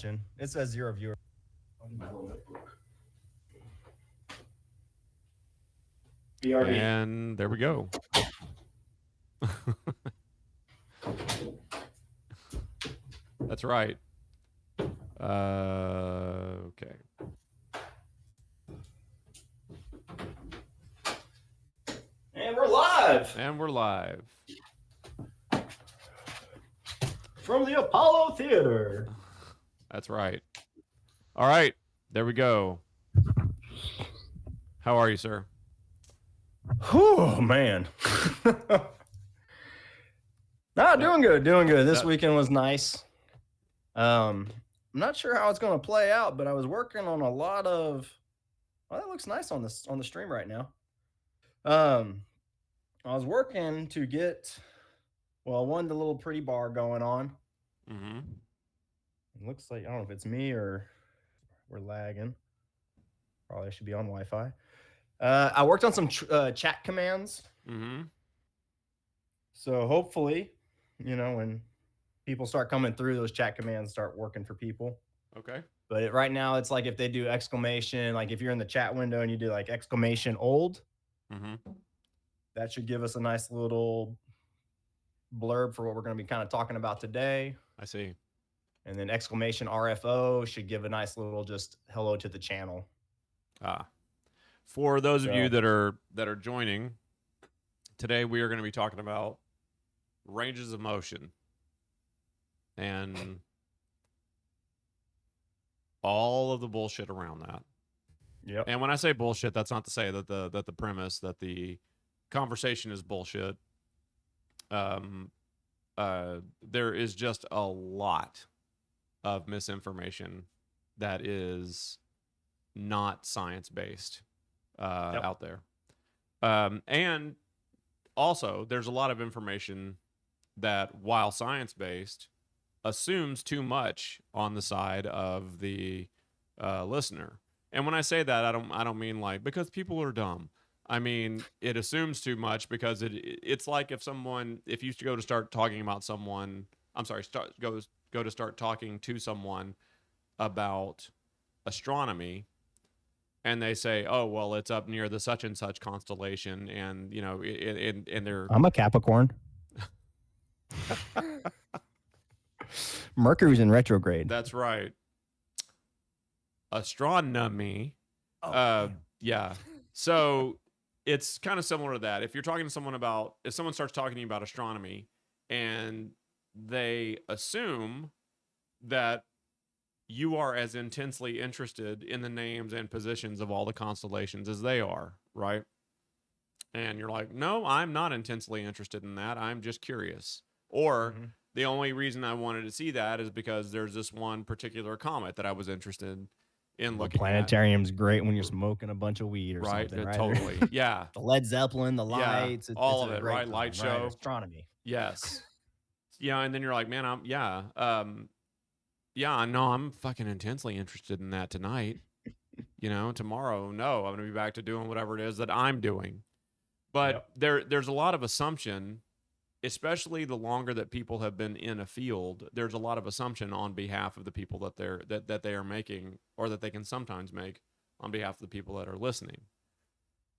It says 0 viewers. BRB. And there we go. That's right. Okay. And we're live And we're live. from the Apollo Theater. That's right. All right. There we go. How are you, sir? Oh man. Doing good, doing good. This weekend was nice. I'm not sure how it's going to play out, but I was working on a lot of. Well, that looks nice on the stream right now. I was working to get, the little pretty bar going on. Mm-hmm. It looks like I don't know if it's me or we're lagging. Probably I should be on Wi-Fi. I worked on some chat commands. Mm-hmm. So hopefully, when people start coming through, those chat commands start working for people. Okay. But right now, it's like if they do exclamation, like if you're in the chat window and you do like exclamation old, that should give us a nice little blurb for what we're going to be kind of talking about today. I see. And then exclamation RFO should give a nice little just hello to the channel. For those of you that are joining, today we are going to be talking about ranges of motion and all of the bullshit around that. Yep. And when I say bullshit, that's not to say that the premise that the conversation is bullshit. There is just a lot of misinformation that is not science-based out there. And also, there's a lot of information that, while science-based, assumes too much on the side of the listener. And when I say that, I don't mean like because people are dumb. I mean, it assumes too much because it's like if you go to start talking about someone, go to start talking to someone about astronomy, and they say, "Oh, well, it's up near the such and such constellation," and and they're I'm a Capricorn. Mercury's in retrograde. That's right. Astronomy. Yeah. So it's kind of similar to that. If you're talking to someone if someone starts talking to you about astronomy and they assume that you are as intensely interested in the names and positions of all the constellations as they are, right? And you're like, no, I'm not intensely interested in that. I'm just curious. Or the only reason I wanted to see that is because there's this one particular comet that I was interested in looking at. Planetarium's great when you're smoking a bunch of weed or something, right? Totally. Yeah. The Led Zeppelin, the lights, all of it, right? Light show. Right? Astronomy. Yes. Yeah, and then you're like, man, I'm fucking intensely interested in that tonight. Tomorrow, no, I'm going to be back to doing whatever it is that I'm doing. But there's a lot of assumption, especially the longer that people have been in a field. There's a lot of assumption on behalf of the people that they are making, or that they can sometimes make on behalf of the people that are listening.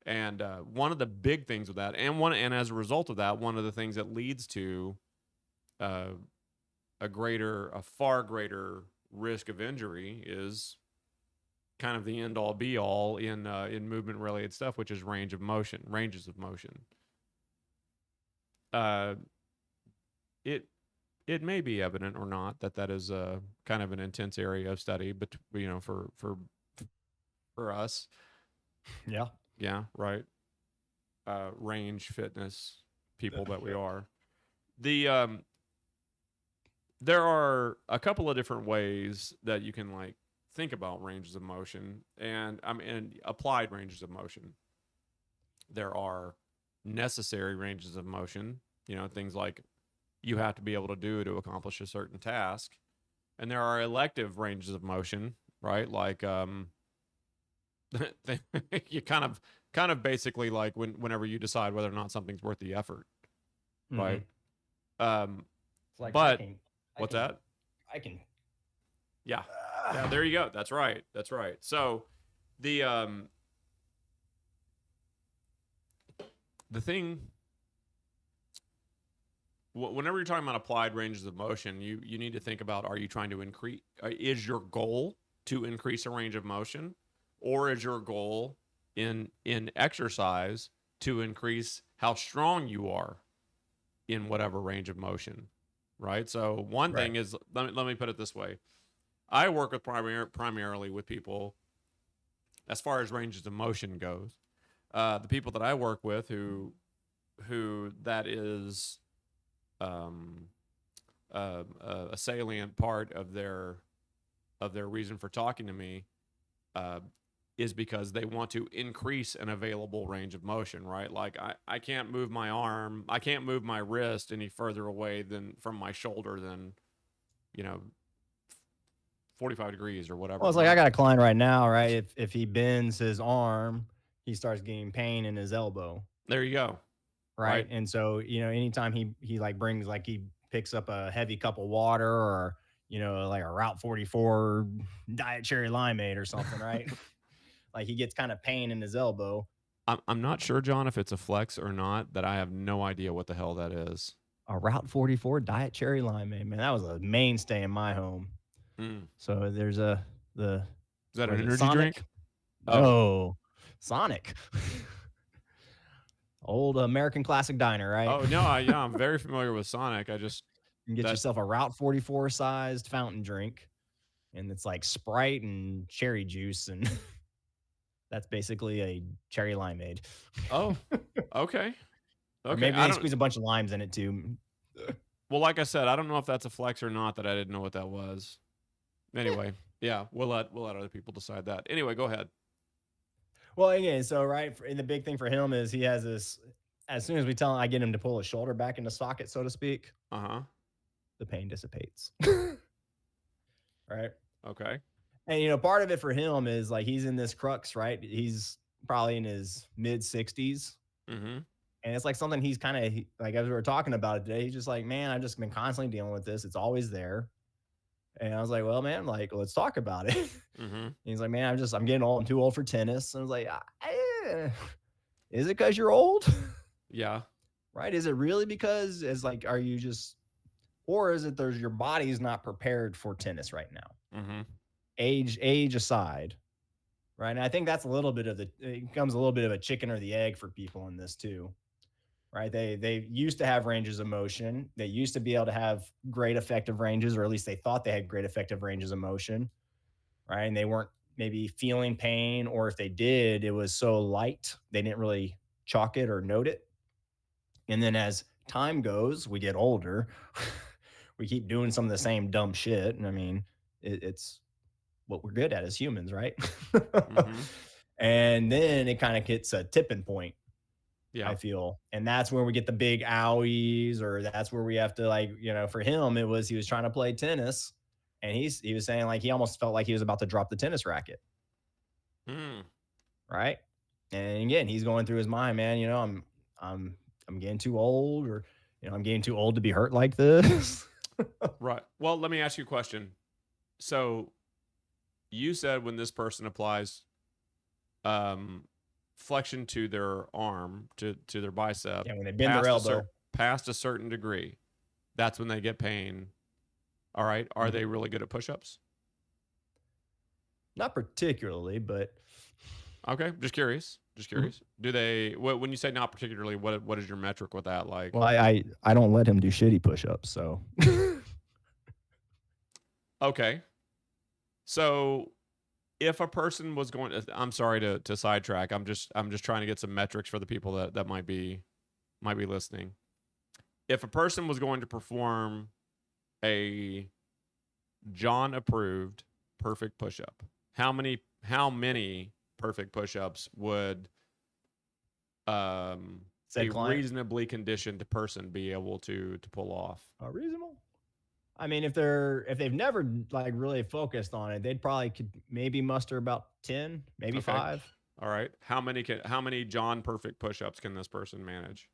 And one of the big things with that, and as a result of that, one of the things that leads to a far greater risk of injury is kind of the end all be all in movement related stuff, which is ranges of motion. It may be evident or not that is a kind of an intense area of study, but for us. Yeah, right. Range fitness people that we are. There are a couple of different ways that you can think about ranges of motion, and applied ranges of motion. There are necessary ranges of motion, things like you have to be able to do to accomplish a certain task, and there are elective ranges of motion, right? Like you kind of basically like whenever you decide whether or not something's worth the effort, right? It's like but what's that? I can Yeah. Yeah, there you go. That's right. That's right. So the thing, whenever you're talking about applied ranges of motion, you need to think about, are you trying to increase, is your goal to increase a range of motion, or is your goal in exercise to increase how strong you are in whatever range of motion, right? So one Right. thing is, let me put it this way. I work with primarily with people as far as ranges of motion goes. The people that I work with who that is um, a salient part of their reason for talking to me uh, is because they want to increase an available range of motion, right? Like I can't move my arm, I can't move my wrist any further away than from my shoulder than, you know, 45 degrees or whatever. Well, it's like I got a client right now, right? If he bends his arm, he starts getting pain in his elbow, There you go. right? Right. And so, anytime he like brings like he picks up a heavy cup of water or like a Route 44 diet cherry limeade or something, right? Like he gets kind of pain in his elbow. I'm not sure, John, if it's a flex or not. That I have no idea what the hell that is. A Route 44 diet cherry limeade, man, that was a mainstay in my home. Mm. So there's the Is that what an is it, energy Sonic? drink? Oh, No, Sonic. Old American classic diner, right? oh no, yeah, I'm very familiar with Sonic. I just You can get that yourself a Route 44 sized fountain drink, and it's like Sprite and cherry juice, and that's basically a cherry limeade. oh, okay, Or okay. maybe I they don't. squeeze a bunch of limes in it too. Well, like I said, I don't know if that's a flex or not. That I didn't know what that was. Anyway, yeah, we'll let other people decide that. Anyway, go ahead. Well, again, so right, and the big thing for him is he has this. As soon as I get him to pull his shoulder back into socket, so to speak, Uh-huh. the pain dissipates. Right. Okay. And part of it for him is like he's in this crux, right? He's probably in his mid 60s. Mm-hmm. And it's like something he's kind of like, as we were talking about it today, he's just like, man, I've just been constantly dealing with this. It's always there. And I was like, well, man, like, let's talk about it. Mm-hmm. He's like, man, I'm getting old. I'm too old for tennis. And I was like, is it because you're old? Yeah. Right? Is it really because are you just, or is it your body's not prepared for tennis right now? Mm-hmm. Age aside. Right. And I think that's it becomes a little bit of a chicken or the egg for people in this too. Right. They used to have ranges of motion. They used to be able to have great effective ranges, or at least they thought they had great effective ranges of motion. Right. And they weren't maybe feeling pain, or if they did, it was so light, they didn't really chalk it or note it. And then as time goes, we get older. We keep doing some of the same dumb shit. And I mean, it's what we're good at as humans, right? Mm-hmm. And then it kind of hits a tipping point, Yeah. I feel. And that's where we get the big owies, or that's where we have to, like, for him, he was trying to play tennis, and he was saying like he almost felt like he was about to drop the tennis racket. Mm. Right. And again, he's going through his mind, man, I'm getting too old, or I'm getting too old to be hurt like this. Right. Well, let me ask you a question. So you said when this person applies flexion to their arm, to their bicep, Yeah, when they bend their elbow. Past a certain degree, that's when they get pain. All right. Are they really good at push-ups? Not particularly, but Okay, just curious. Just curious. Do they? When you say not particularly, what is your metric with that? Like, well, I don't let him do shitty push-ups, so okay. So if a person was going to, I'm sorry to sidetrack. I'm just trying to get some metrics for the people that might be listening. If a person was going to perform a John approved perfect push-up, how many perfect push-ups would a client, reasonably conditioned person be able to pull off? reasonable. I mean, if they've never like really focused on it, they'd probably could maybe muster about 10, maybe Okay. 5. All right. How many John perfect push-ups can this person manage?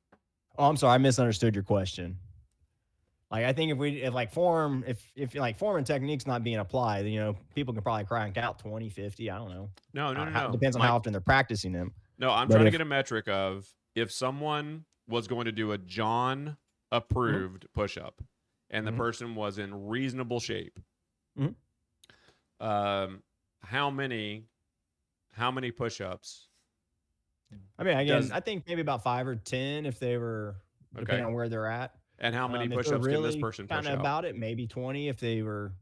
Oh, I'm sorry, I misunderstood your question. Like I think if like form and technique's not being applied, people can probably crank out 20, 50. I don't know. No. Depends on how Mike, often they're practicing them. no, I'm But trying to if get a metric of if someone was going to do a John Mhm, approved push up and the mhm, person was in reasonable shape, mhm. um, how many push ups I mean, again, does I think maybe about 5 or 10 if they were depending okay? on where they're at. And how many If push they're ups can this really person kind push of out? about it, maybe 20 if they were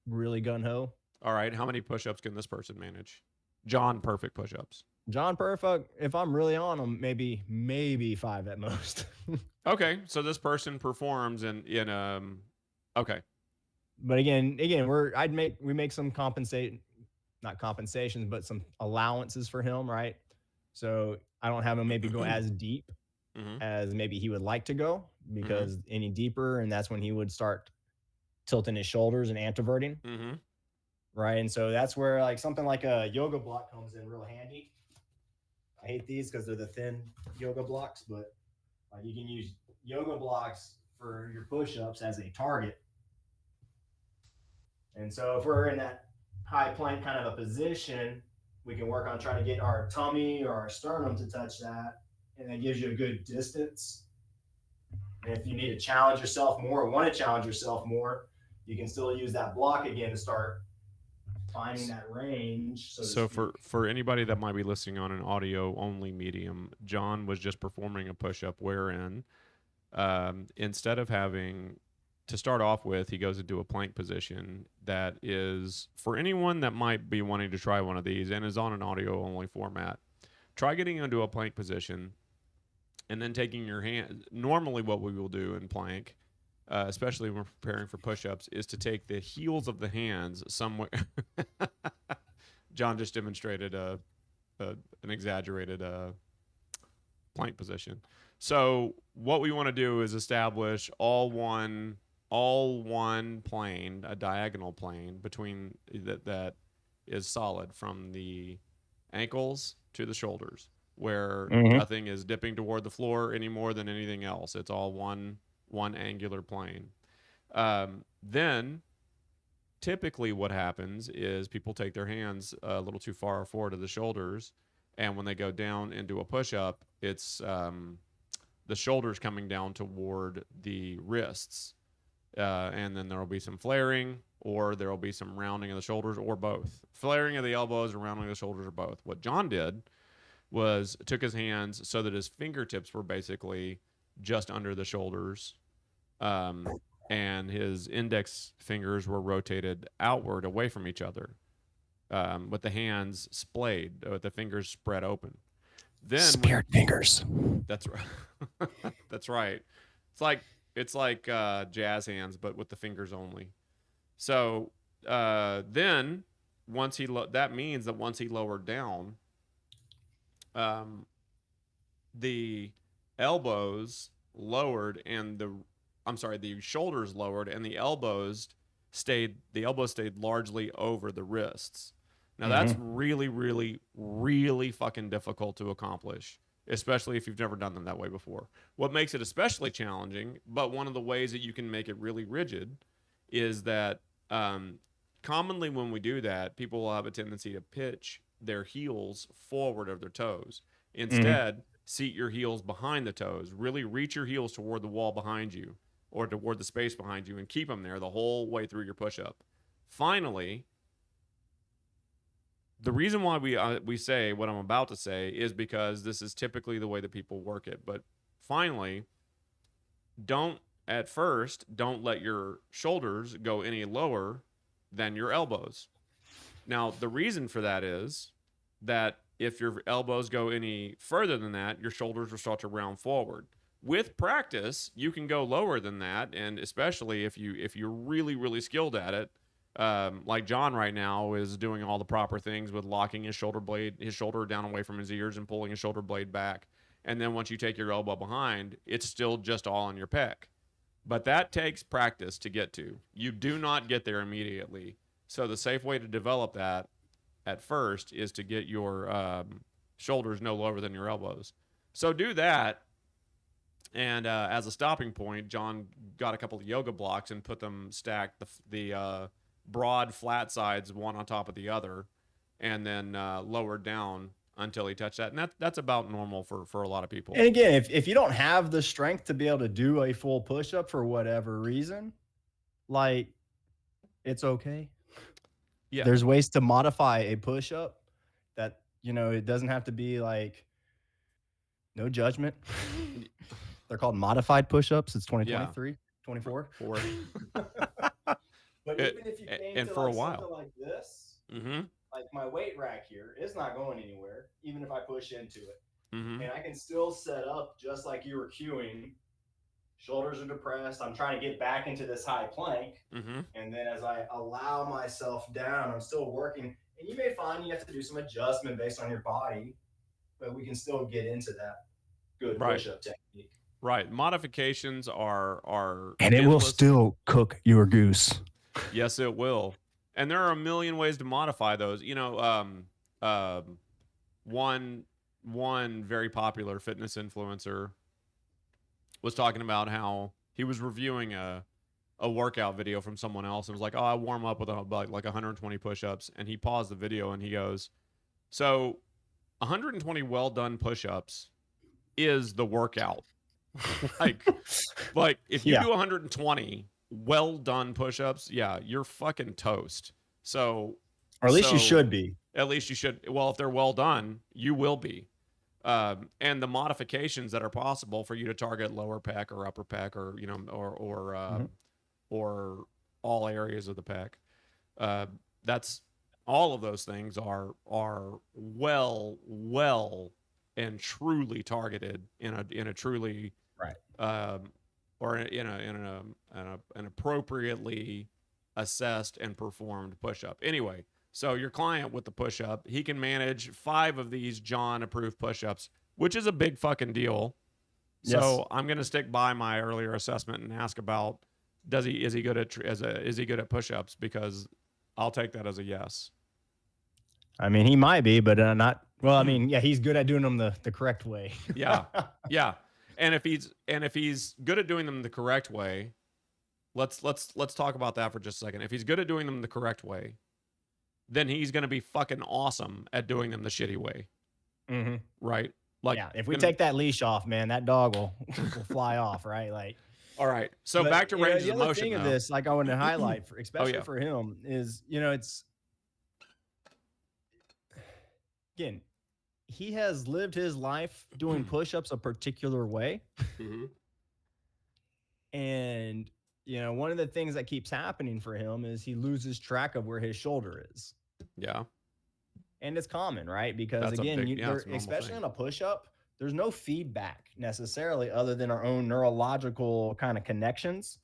really gun ho. All right, how many push ups can this person manage? John perfect push ups. John Perfect, if I'm really on them, maybe 5 at most. Okay, so this person performs in okay. But again, we make some compensate not compensations, but some allowances for him, right? So I don't have him maybe go as deep Mhm. as maybe he would like to go Mhm. because any deeper, and that's when he would start tilting his shoulders and anteverting, Mhm. right? And so that's where like something like a yoga block comes in real handy. I hate these because they're the thin yoga blocks, but you can use yoga blocks for your push-ups as a target. And so if we're in that high plank kind of a position, we can work on trying to get our tummy or our sternum to touch that, and that gives you a good distance. And if you need to challenge yourself more or want to challenge yourself more, you can still use that block again to start finding that range, so to So speak. for anybody that might be listening on an audio only medium, John was just performing a push up wherein instead of having to start off with, he goes into a plank position that is for anyone that might be wanting to try one of these and is on an audio only format. Try getting into a plank position and then taking your hand. Normally, what we will do in plank, especially when we're preparing for push-ups, is to take the heels of the hands somewhere. John just demonstrated an exaggerated plank position. So what we want to do is establish all one plane, a diagonal plane between that is solid from the ankles to the shoulders, where Mm-hmm. nothing is dipping toward the floor any more than anything else. It's all one angular plane. Then typically what happens is people take their hands a little too far forward of the shoulders, and when they go down into a push-up, it's the shoulders coming down toward the wrists, and then there will be some flaring, or there will be some rounding of the shoulders, or both. Flaring of the elbows and rounding of the shoulders, or both. What John did was took his hands so that his fingertips were basically just under the shoulders, um, and his index fingers were rotated outward away from each other, with the hands splayed, with the fingers spread open. Then when Spirit fingers. that's right, that's right. It's like jazz hands, but with the fingers only. So then that means that once he lowered down, um, the elbows lowered and the shoulders lowered and the elbows stayed largely over the wrists. Now that's Mm-hmm. really, really, really fucking difficult to accomplish, especially if you've never done them that way before. What makes it especially challenging, but one of the ways that you can make it really rigid, is that commonly when we do that, people will have a tendency to pitch their heels forward of their toes. Mm-hmm. Instead, seat your heels behind the toes. Really reach your heels toward the wall behind you or toward the space behind you and keep them there the whole way through your push up. Finally, the reason why we say what I'm about to say is because this is typically the way that people work it. But finally, don't don't let your shoulders go any lower than your elbows. Now, the reason for that is that if your elbows go any further than that, your shoulders will start to round forward. With practice, you can go lower than that, and especially if you're really really skilled at it, like John right now is doing all the proper things with locking his shoulder down away from his ears and pulling his shoulder blade back. And then once you take your elbow behind, it's still just all on your pec. But that takes practice to get to. You do not get there immediately. So the safe way to develop that at first is to get your shoulders no lower than your elbows. So do that, And as a stopping point, John got a couple of yoga blocks and put them stacked the broad flat sides one on top of the other, and then lowered down until he touched that. And that's about normal for a lot of people. And again, if you don't have the strength to be able to do a full push-up for whatever reason, like, it's okay. Yeah. There's ways to modify a push-up that, it doesn't have to be like, no judgment. They're called modified push-ups. It's 2023, 24. But even if you came and to for like a while. something like this, Mm-hmm. like my weight rack here is not going anywhere, even if I push into it. Mm-hmm. And I can still set up just like you were cueing. Shoulders are depressed. I'm trying to get back into this high plank. Mm-hmm. And then as I allow myself down, I'm still working. And you may find you have to do some adjustment based on your body, but we can still get into that good push-up technique. Right. Modifications are and it will still cook your goose. Yes, it will. And there are a million ways to modify those. One very popular fitness influencer was talking about how he was reviewing a workout video from someone else and was like, "Oh, I warm up with like 120 push-ups," and he paused the video and he goes, "So, 120 well done push-ups is the workout." like if you do 120 well done push-ups, yeah, you're fucking toast. So, or at least you should be. At least you should. Well, if they're well done, you will be. And the modifications that are possible for you to target lower pec or upper pec, or or all areas of the pec. That's all of those things are well and truly targeted in a truly or in an appropriately assessed and performed push-up. Anyway, so your client with the push-up, he can manage 5 of these John approved push-ups, which is a big fucking deal. Yes. So I'm going to stick by my earlier assessment and ask about is he good at push-ups, because I'll take that as a yes. I mean, he might be, but not. Well, I mean, yeah, he's good at doing them the correct way. Yeah. And if he's good at doing them the correct way, let's talk about that for just a second. If he's good at doing them the correct way, then he's going to be fucking awesome at doing them the shitty way. Mm-hmm. Right? Like, yeah, if we take that leash off, man, that dog will fly off, right? Like, all right. So back to ranges of motion. The other thing of this, like I want to highlight, especially for him, is it's again, he has lived his life doing push-ups a particular way, and one of the things that keeps happening for him is he loses track of where his shoulder is. Yeah. And it's common, right? Because again, especially on a push-up, there's no feedback necessarily other than our own neurological kind of connections.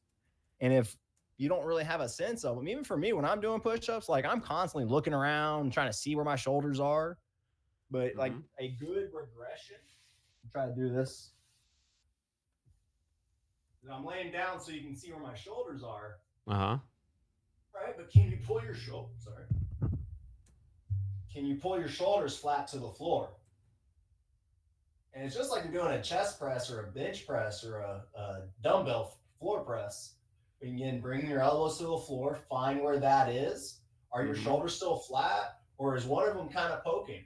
And if you don't really have a sense of them, even for me, when I'm doing push-ups, like I'm constantly looking around, trying to see where my shoulders are. But like a good regression, try to do this. I'm laying down so you can see where my shoulders are. Uh-huh. Right, but can you pull your Can you pull your shoulders flat to the floor? And it's just like you're doing a chest press or a bench press or a dumbbell floor press. Again, bring your elbows to the floor, find where that is. Are your shoulders still flat, or is one of them kind of poking?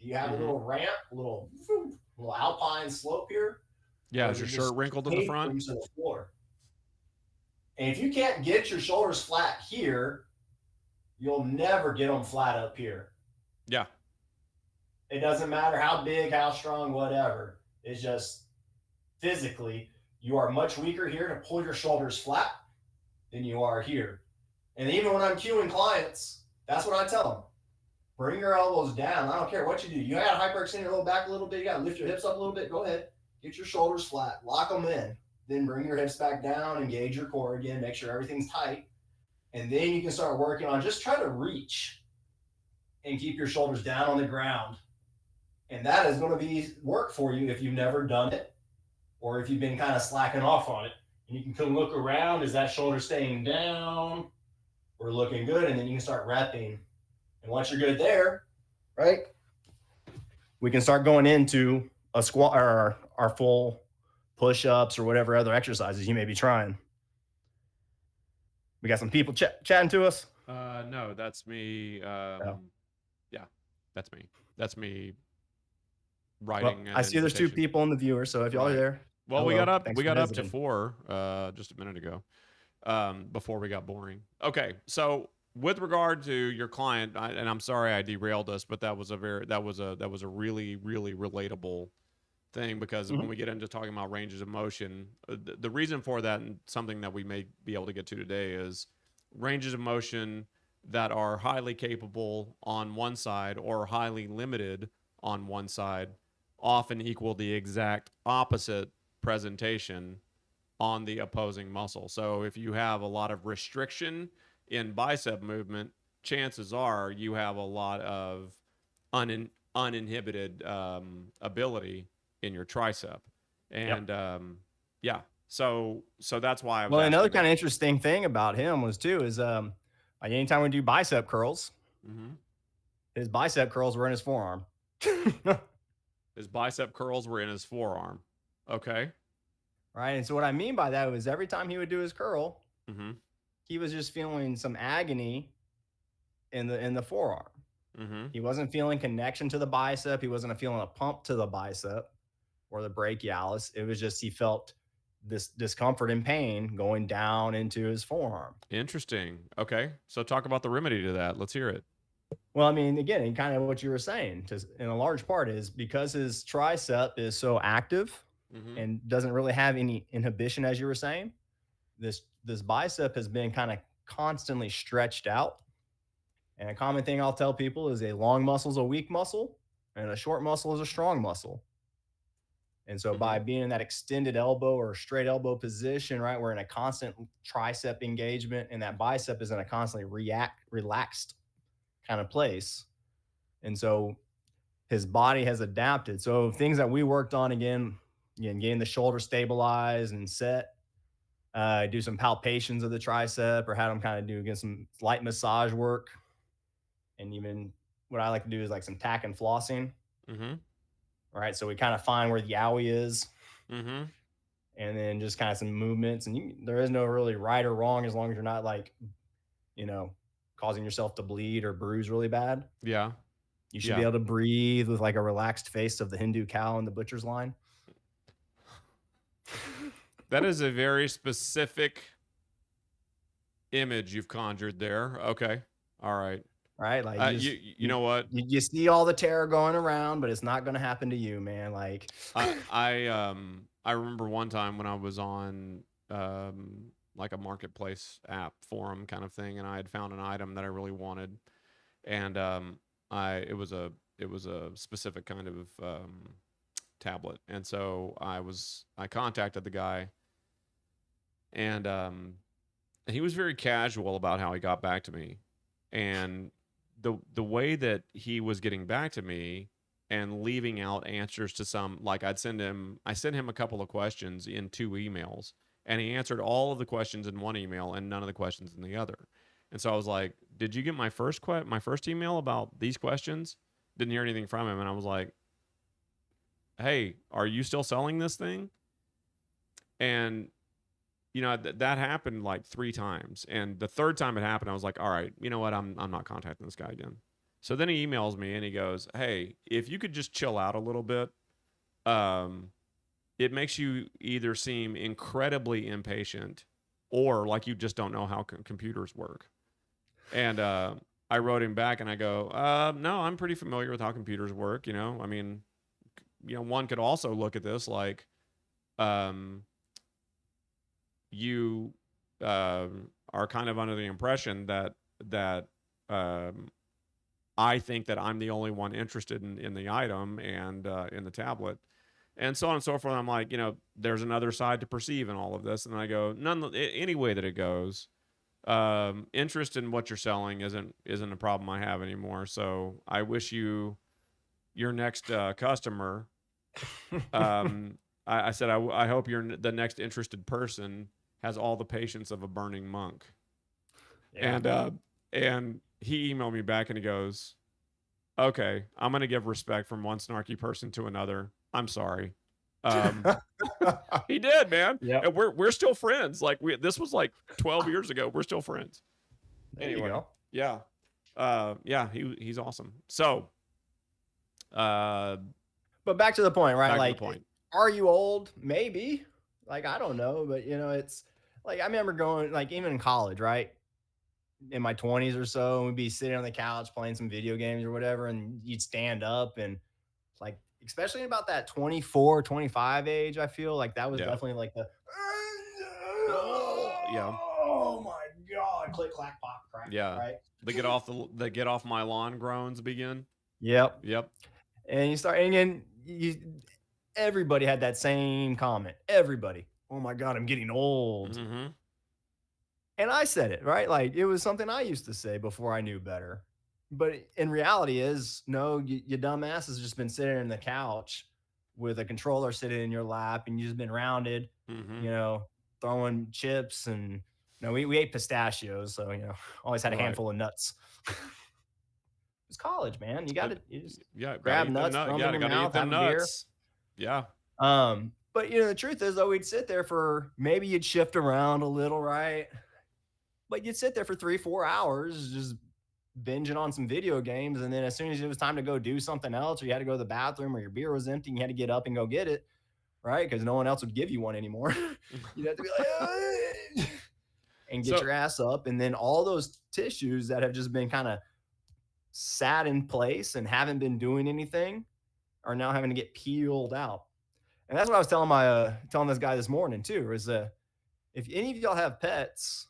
Do you have a little ramp, a little alpine slope here? Yeah, is your shirt wrinkled to the front? To the floor. And if you can't get your shoulders flat here, you'll never get them flat up here. Yeah. It doesn't matter how big, how strong, whatever. It's just physically, you are much weaker here to pull your shoulders flat than you are here. And even when I'm cueing clients, that's what I tell them. Bring your elbows down. I don't care what you do. You got to hyperextend your low back a little bit. You got to lift your hips up a little bit. Go ahead. Get your shoulders flat. Lock them in. Then bring your hips back down. Engage your core again. Make sure everything's tight. And then you can start working on just try to reach and keep your shoulders down on the ground. And that is going to be work for you if you've never done it or if you've been kind of slacking off on it. And you can come look around. Is that shoulder staying down? We're looking good. And then you can start repping. And once you're good there, right, we can start going into a squat or our full push-ups or whatever other exercises you may be trying. We got some people chatting to us. No, that's me. Yeah, that's me. That's me Well, writing an I see there's 2 invitation. people in the viewer, so if y'all are Right. there, Well, hello. we Thanks for got up to visiting. 4 just a minute ago. Before we got boring. Okay, so with regard to your client, and I'm sorry I derailed us, but that was a really relatable thing, because when we get into talking about ranges of motion, the reason for that, and something that we may be able to get to today, is ranges of motion that are highly capable on one side or highly limited on one side often equal the exact opposite presentation on the opposing muscle. So if you have a lot of restriction in bicep movement, chances are you have a lot of uninhibited ability in your tricep. And yeah, so that's why I was Well, another asking kind that. of interesting thing about him was too is like anytime we do bicep curls, his bicep curls were in his forearm. His bicep curls were in his forearm. Okay. Right. And so what I mean by that was every time he would do his curl, Mm-hmm. he was just feeling some agony in the forearm. Mm-hmm. He wasn't feeling connection to the bicep. He wasn't feeling a pump to the bicep or the brachialis. It was just he felt this discomfort and pain going down into his forearm. Interesting. Okay. So talk about the remedy to that. Let's hear it. Well, I mean, again, and kind of what you were saying, in a large part is because his tricep is so active and doesn't really have any inhibition, as you were saying. This bicep has been kind of constantly stretched out. And a common thing I'll tell people is a long muscle is a weak muscle, and a short muscle is a strong muscle. And so by being in that extended elbow or straight elbow position, right, we're in a constant tricep engagement, and that bicep is in a constantly relaxed kind of place. And so his body has adapted. So things that we worked on again, getting the shoulder stabilized and set, do some palpations of the tricep, or had him kind of do again some light massage work. And even what I like to do is like some tack and flossing. Right. So we kind of find where the owie is. And then just kind of some movements. And there is no really right or wrong as long as you're not like, causing yourself to bleed or bruise really bad. Yeah. You should be able to breathe with like a relaxed face of the Hindu cow in the butcher's line. That is a very specific image you've conjured there. Okay. All right. Right. Like you know what? You see all the terror going around, but it's not going to happen to you, man. Like I remember one time when I was on like a marketplace app forum kind of thing, and I had found an item that I really wanted, and it was a specific kind of tablet, and so I contacted the guy, and he was very casual about how he got back to me, and the way that he was getting back to me and leaving out answers to some, like I sent him a couple of questions in 2 emails, and he answered all of the questions in one email and none of the questions in the other. And so I was like, did you get my first email about these questions? Didn't hear anything from him. And I was like, hey, are you still selling this thing? And that happened like 3 times. And the third time it happened, I was like, all right, you know what? I'm not contacting this guy again. So then he emails me and he goes, hey, if you could just chill out a little bit, it makes you either seem incredibly impatient or like you just don't know how computers work. And I wrote him back and I go, no, I'm pretty familiar with how computers work. I mean, one could also look at this like, you are kind of under the impression that I think that I'm the only one interested in the item and in the tablet, and so on and so forth. I'm like, there's another side to perceive in all of this, and I go, any way that it goes, interest in what you're selling isn't a problem I have anymore. So I wish your next customer. I said I hope the next interested person has all the patience of a burning monk. Yeah. And he emailed me back and he goes, okay, I'm going to give respect from one snarky person to another. I'm sorry. He did, man. Yep. And we're still friends. Like this was like 12 years ago. We're still friends. There Anyway, you go. yeah. Yeah, he's awesome. So, But back to the point, right? back to the Like, point. are you old? Maybe. Like, I don't know, but it's like I remember going, like, even in college, right? In my 20s or so, and we'd be sitting on the couch playing some video games or whatever, and you'd stand up and, like, especially about that 24, 25 age, I feel like that was Yeah. definitely like the Yeah. oh my god, click clack pop crack, Yeah. right? The get off my lawn groans begin. Yep. Yep. And you start, and then everybody had that same comment. Everybody, oh my god, I'm getting old. Mm-hmm. And I said it, right? Like, it was something I used to say before I knew better. But in reality is, no, you dumbass has just been sitting in the couch with a controller sitting in your lap, and you've just been rounded, Mm-hmm. throwing chips. And we ate pistachios, so always had a Right. handful of nuts. It's college, man. You just grab gotta eat nuts, them throw them in your mouth, have a beer. Yeah. But the truth is, though, we'd sit there for, maybe you'd shift around a little, right? But you'd sit there for 3-4 hours just binging on some video games. And then as soon as it was time to go do something else, or you had to go to the bathroom, or your beer was empty, and you had to get up and go get it, right? Because no one else would give you one anymore. You'd have to be like, and get your ass up. And then all those tissues that have just been kind of sat in place and haven't been doing anything are now having to get peeled out. And that's what I was telling this guy this morning too, is if any of y'all have pets,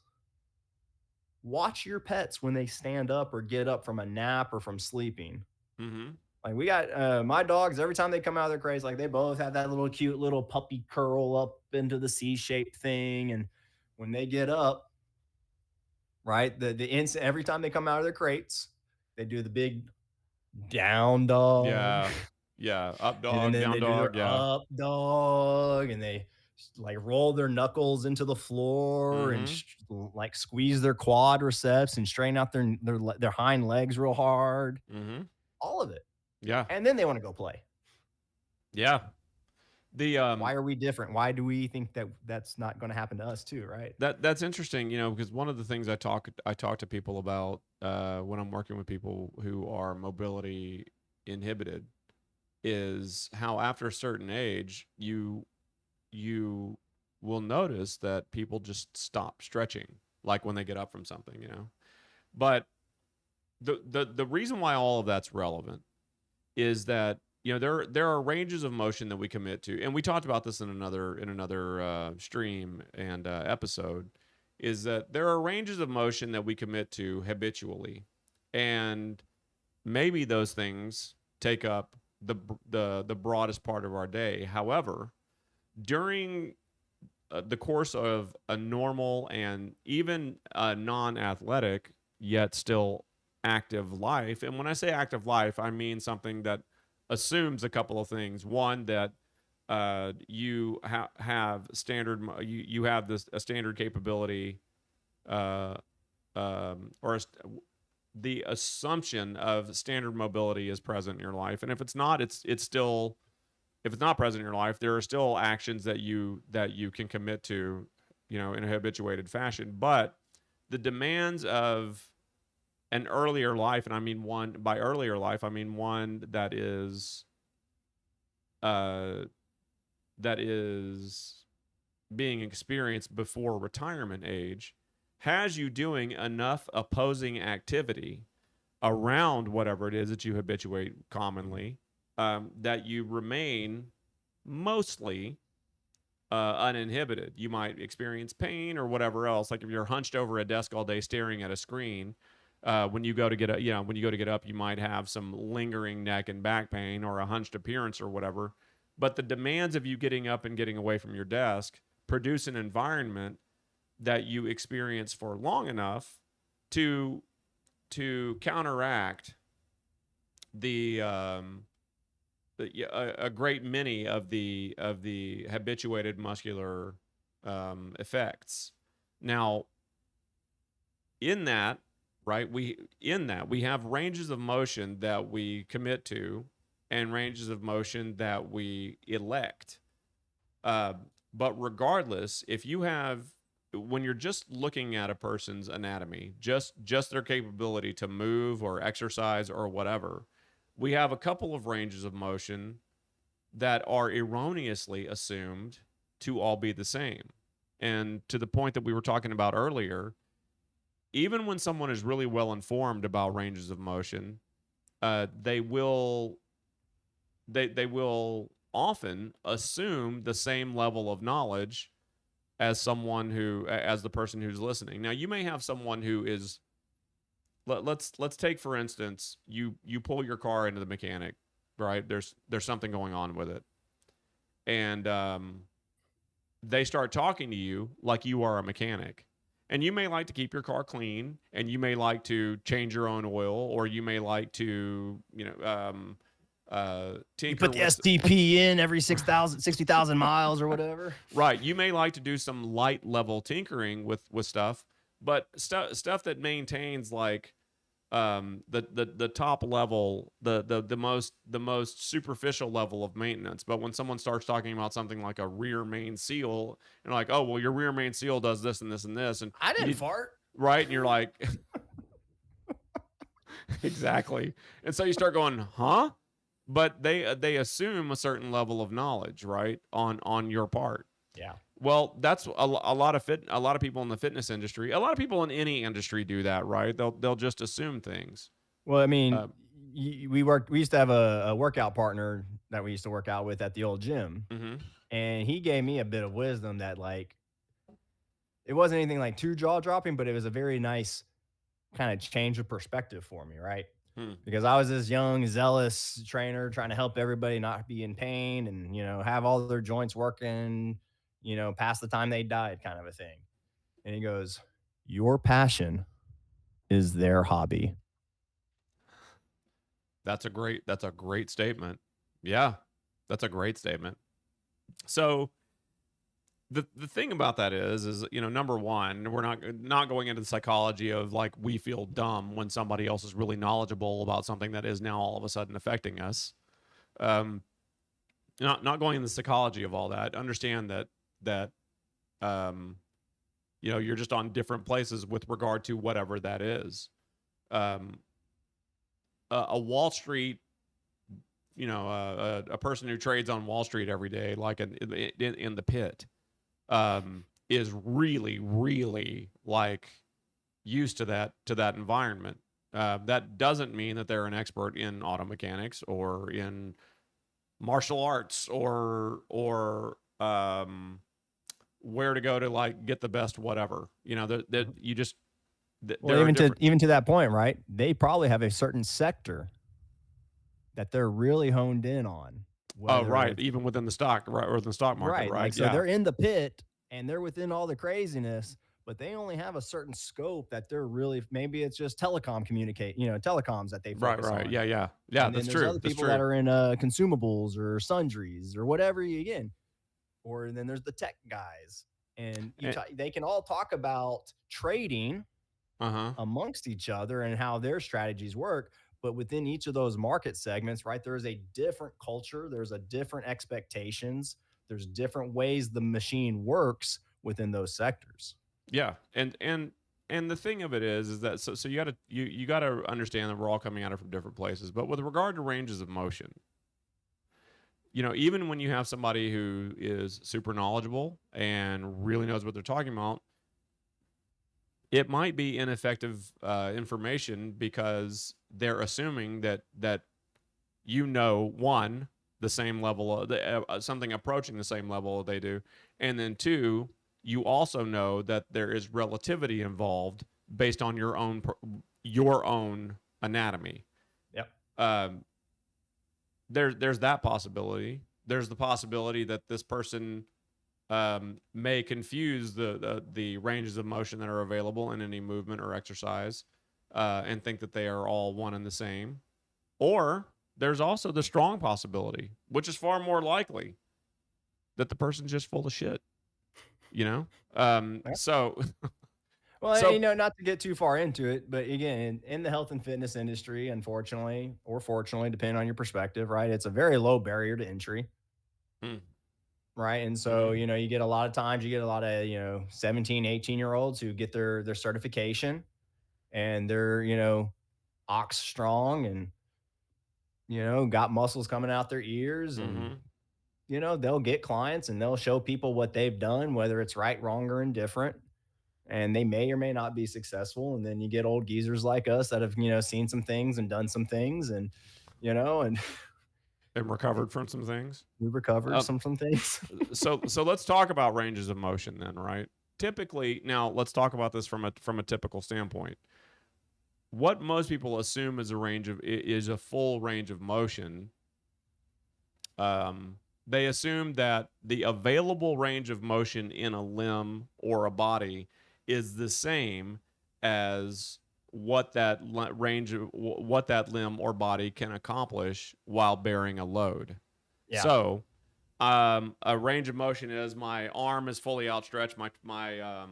watch your pets when they stand up or get up from a nap or from sleeping. Mm-hmm. Like, we got my dogs, every time they come out of their crates, like, they both have that little cute little puppy curl up into the C-shaped thing. And when they get up, right, the instant, every time they come out of their crates, they do the big down dog. Yeah. Up dog, and then down they dog. do their up dog, and they like roll their knuckles into the floor, and like squeeze their quadriceps and straighten out their hind legs real hard. Mm-hmm. All of it. Yeah. And then they want to go play. Yeah. Why are we different? Why do we think that that's not going to happen to us too, right? That's interesting, because one of the things I talk to people about when I'm working with people who are mobility inhibited is how after a certain age you will notice that people just stop stretching, like when they get up from something, But the reason why all of that's relevant is that there are ranges of motion that we commit to, and we talked about this in another stream and episode, is that there are ranges of motion that we commit to habitually, and maybe those things take up the broadest part of our day. However, during the course of a normal and even a non-athletic yet still active life, and when I say active life, I mean something that assumes a couple of things. One, that you have standard, you have a standard capability, the assumption of standard mobility is present in your life, and if it's not, it's still, if it's not present in your life, there are still actions that you can commit to, in a habituated fashion. But the demands of an earlier life, and I mean one by earlier life, I mean one that is being experienced before retirement age, has you doing enough opposing activity around whatever it is that you habituate commonly, that you remain mostly uninhibited. You might experience pain or whatever else. Like if you're hunched over a desk all day staring at a screen, when you go to get up, you might have some lingering neck and back pain or a hunched appearance or whatever. But the demands of you getting up and getting away from your desk produce an environment that you experience for long enough to counteract a great many of the habituated muscular effects. Now, in that, right, we have ranges of motion that we commit to and ranges of motion that we elect. Uh, but regardless, if you have when you're just looking at a person's anatomy, just their capability to move or exercise or whatever, we have a couple of ranges of motion that are erroneously assumed to all be the same. And to the point that we were talking about earlier, even when someone is really well informed about ranges of motion, they will they will often assume the same level of knowledge as someone who as the person who's listening. Now you may have someone who is let's take for instance, you pull your car into the mechanic, right? There's something going on with it. And they start talking to you like you are a mechanic. And you may like to keep your car clean, and you may like to change your own oil, or you may like to, You tinker put the with STP in every 60,000 miles or whatever. right. You may like to do some light level tinkering with stuff, but stuff that maintains like the top level, the most superficial level of maintenance. But when someone starts talking about something like a rear main seal, and like, oh well, your rear main seal does this and this and this, and I didn't you, fart. right, and you're like, exactly, and so you start going, huh? But they assume a certain level of knowledge, right, on your part. Yeah. Well, that's a lot of a lot of people in the fitness industry, a lot of people in any industry do that, right? They'll just assume things. Well, I mean, Uh, we used to have a workout partner that we used to work out with at the old gym. mhm. And he gave me a bit of wisdom that like it wasn't anything like too jaw dropping, but it was a very nice kind of change of perspective for me, right? Hmm. Because I was this young, zealous trainer trying to help everybody not be in pain and, have all their joints working, past the time they died, kind of a thing. And he goes, your passion is their hobby. That's a great statement. Yeah. That's a great statement. So the thing about that is number one, we're not going into the psychology of like we feel dumb when somebody else is really knowledgeable about something that is now all of a sudden affecting us. Um not going into the psychology of all that. Understand that um you're just on different places with regard to whatever that is. Um a Wall Street, a person who trades on Wall Street every day, like in the pit, is really, really like used to that environment. That doesn't mean that they're an expert in auto mechanics or in martial arts or where to go to like get the best whatever. That you just Well, there are different. even to that point, right? They probably have a certain sector that they're really honed in on. Oh, Whether right, it's even within the stock, right, or the stock market, right, right? like so Yeah, they're in the pit and they're within all the craziness, but they only have a certain scope that they're really maybe it's just telecoms that they right, focus right. on. Yeah, yeah, yeah. And then That's there's true. other That's people that true. are in consumables or sundries or whatever you again. Or then there's the tech guys. And they can all talk about trading Uh huh. amongst each other and how their strategies work. But within each of those market segments, right, there is a different culture, there's a different expectations, there's different ways the machine works within those sectors. Yeah, and the thing of it is that so you gotta understand that we're all coming at it from different places. But with regard to ranges of motion, even when you have somebody who is super knowledgeable and really knows what they're talking about, it might be ineffective information because they're assuming that one, the same level of something approaching the same level they do, and then two, you also know that there is relativity involved based on your own anatomy. Yep. Um, there's that possibility. There's the possibility that this person may confuse the ranges of motion that are available in any movement or exercise, and think that they are all one and the same. Or there's also the strong possibility, which is far more likely, that the person's just full of shit. You know. Yeah. So Well, so not to get too far into it, but again, in the health and fitness industry, unfortunately or fortunately, depending on your perspective, right, it's a very low barrier to entry. mm, right? And so, you get a lot of times, you get a lot of, 17, 18-year-olds who get their certification and they're, ox strong and, got muscles coming out their ears and, Mm-hmm. they'll get clients and they'll show people what they've done, whether it's right, wrong, or indifferent. And they may or may not be successful. And then you get old geezers like us that have, seen some things and done some things and, and And recovered from some things. we recovered some things. So let's talk about ranges of motion then, right? Typically, now let's talk about this from a typical standpoint. What most people assume is a full range of motion. They assume that the available range of motion in a limb or a body is the same as what that what that limb or body can accomplish while bearing a load. Yeah. So, a range of motion is my arm is fully outstretched, my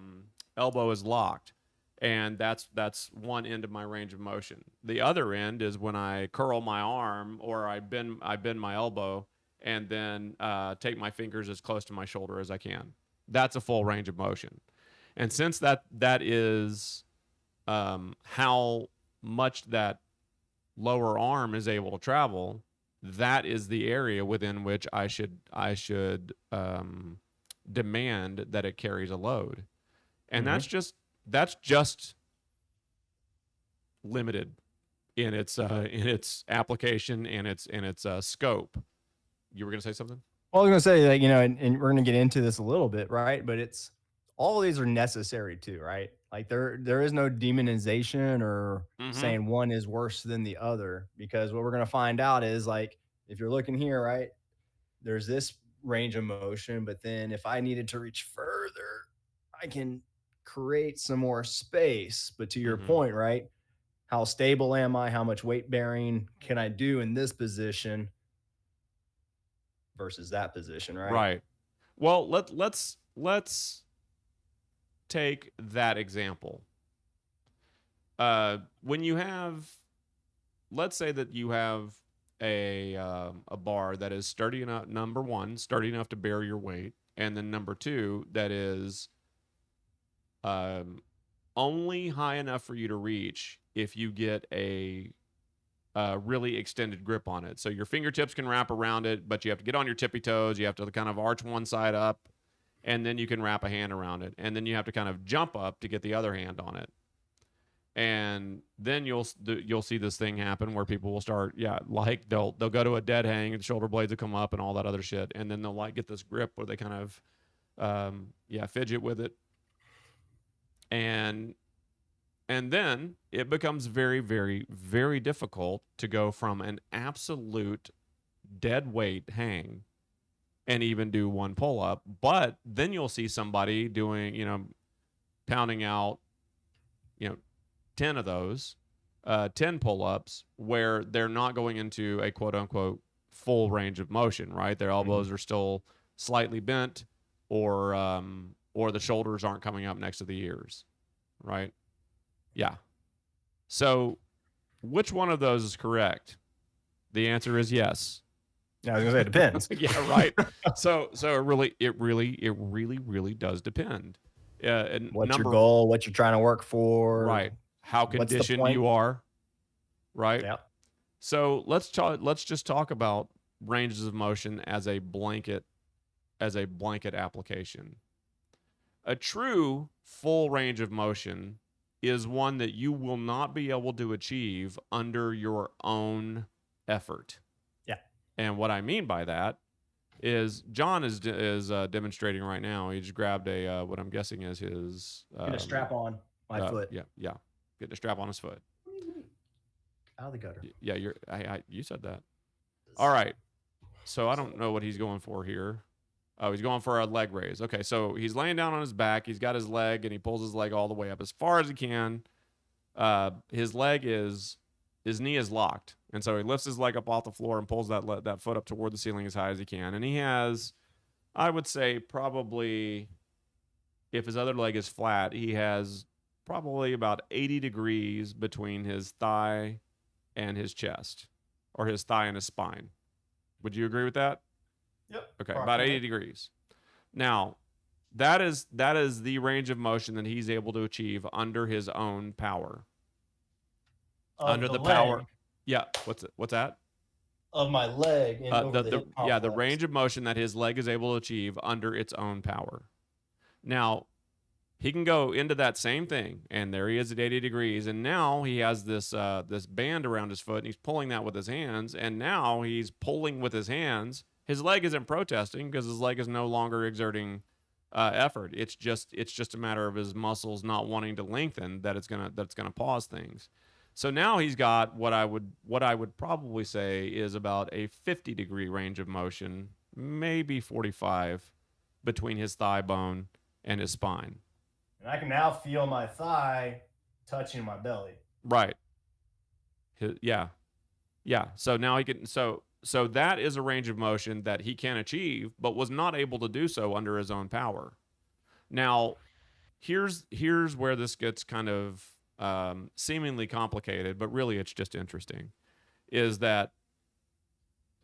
elbow is locked, and that's one end of my range of motion. The other end is when I curl my arm or I bend my elbow and then take my fingers as close to my shoulder as I can. That's a full range of motion. And since that is how much that lower arm is able to travel, that is the area within which I should demand that it carries a load, and that's just limited in its application and its scope. You were going to say something? Well, I was going to say that, and we're going to get into this a little bit, right? But it's all of these are necessary too, right? Like there is no demonization or saying one is worse than the other, because what we're going to find out is, like, if you're looking here, right, there's this range of motion, but then if I needed to reach further, I can create some more space. But to your point, right? How stable am I? How much weight bearing can I do in this position versus that position, right? Right. Well, let's take that example. When you have, let's say that you have a bar that is sturdy enough, number one, sturdy enough to bear your weight, and then number two, that is only high enough for you to reach if you get a really extended grip on it. So your fingertips can wrap around it, but you have to get on your tippy toes. You have to kind of arch one side up, and then you can wrap a hand around it, and then you have to kind of jump up to get the other hand on it. And then you'll see this thing happen where people will start, like they'll go to a dead hang and shoulder blades will come up and all that other shit, and then they'll like get this grip where they kind of fidget with it, and then it becomes very, very, very difficult to go from an absolute dead weight hang and even do one pull up. But then you'll see somebody doing, pounding out, 10 of those, 10 pull ups, where they're not going into a quote unquote full range of motion, right? Their elbows are still slightly bent, or the shoulders aren't coming up next to the ears, right? Yeah. So which one of those is correct? The answer is yes. Yeah, I was gonna say it depends. Yeah, right. So it really does depend. And what's your goal? What you're trying to work for? Right. How conditioned you are. Right. Yeah. So let's just talk about ranges of motion as a blanket application. A true full range of motion is one that you will not be able to achieve under your own effort. Yeah. And what I mean by that is John is demonstrating right now. He just grabbed a what I'm guessing is his get a strap on my foot. Yeah. Getting a strap on his foot. Out of the gutter. Yeah, you said that. All right. So I don't know what he's going for here. Oh, he's going for a leg raise. Okay, so he's laying down on his back. He's got his leg, and he pulls his leg all the way up as far as he can. His knee is locked, and so he lifts his leg up off the floor and pulls that foot up toward the ceiling as high as he can. And he has, I would say, probably, if his other leg is flat, he has probably about 80 degrees between his thigh and his chest, or his thigh and his spine. Would you agree with that? Yep. Okay, about 80 degrees. Now, that is the range of motion that he's able to achieve under his own power. Of the leg. Yeah. What's that? Of my leg and over the hip complex. the range of motion that his leg is able to achieve under its own power. Now, he can go into that same thing, and there he is at 80 degrees, and now he has this this band around his foot, and he's pulling that with his hands, and now he's pulling with his hands. His leg isn't protesting because his leg is no longer exerting effort. It's just a matter of his muscles not wanting to lengthen that's gonna pause things. So now he's got what I would probably say is about a 50-degree range of motion, maybe 45, between his thigh bone and his spine. And I can now feel my thigh touching my belly. Right. Yeah. So now he can. So that is a range of motion that he can achieve, but was not able to do so under his own power. Now, here's where this gets kind of seemingly complicated, but really it's just interesting. Is that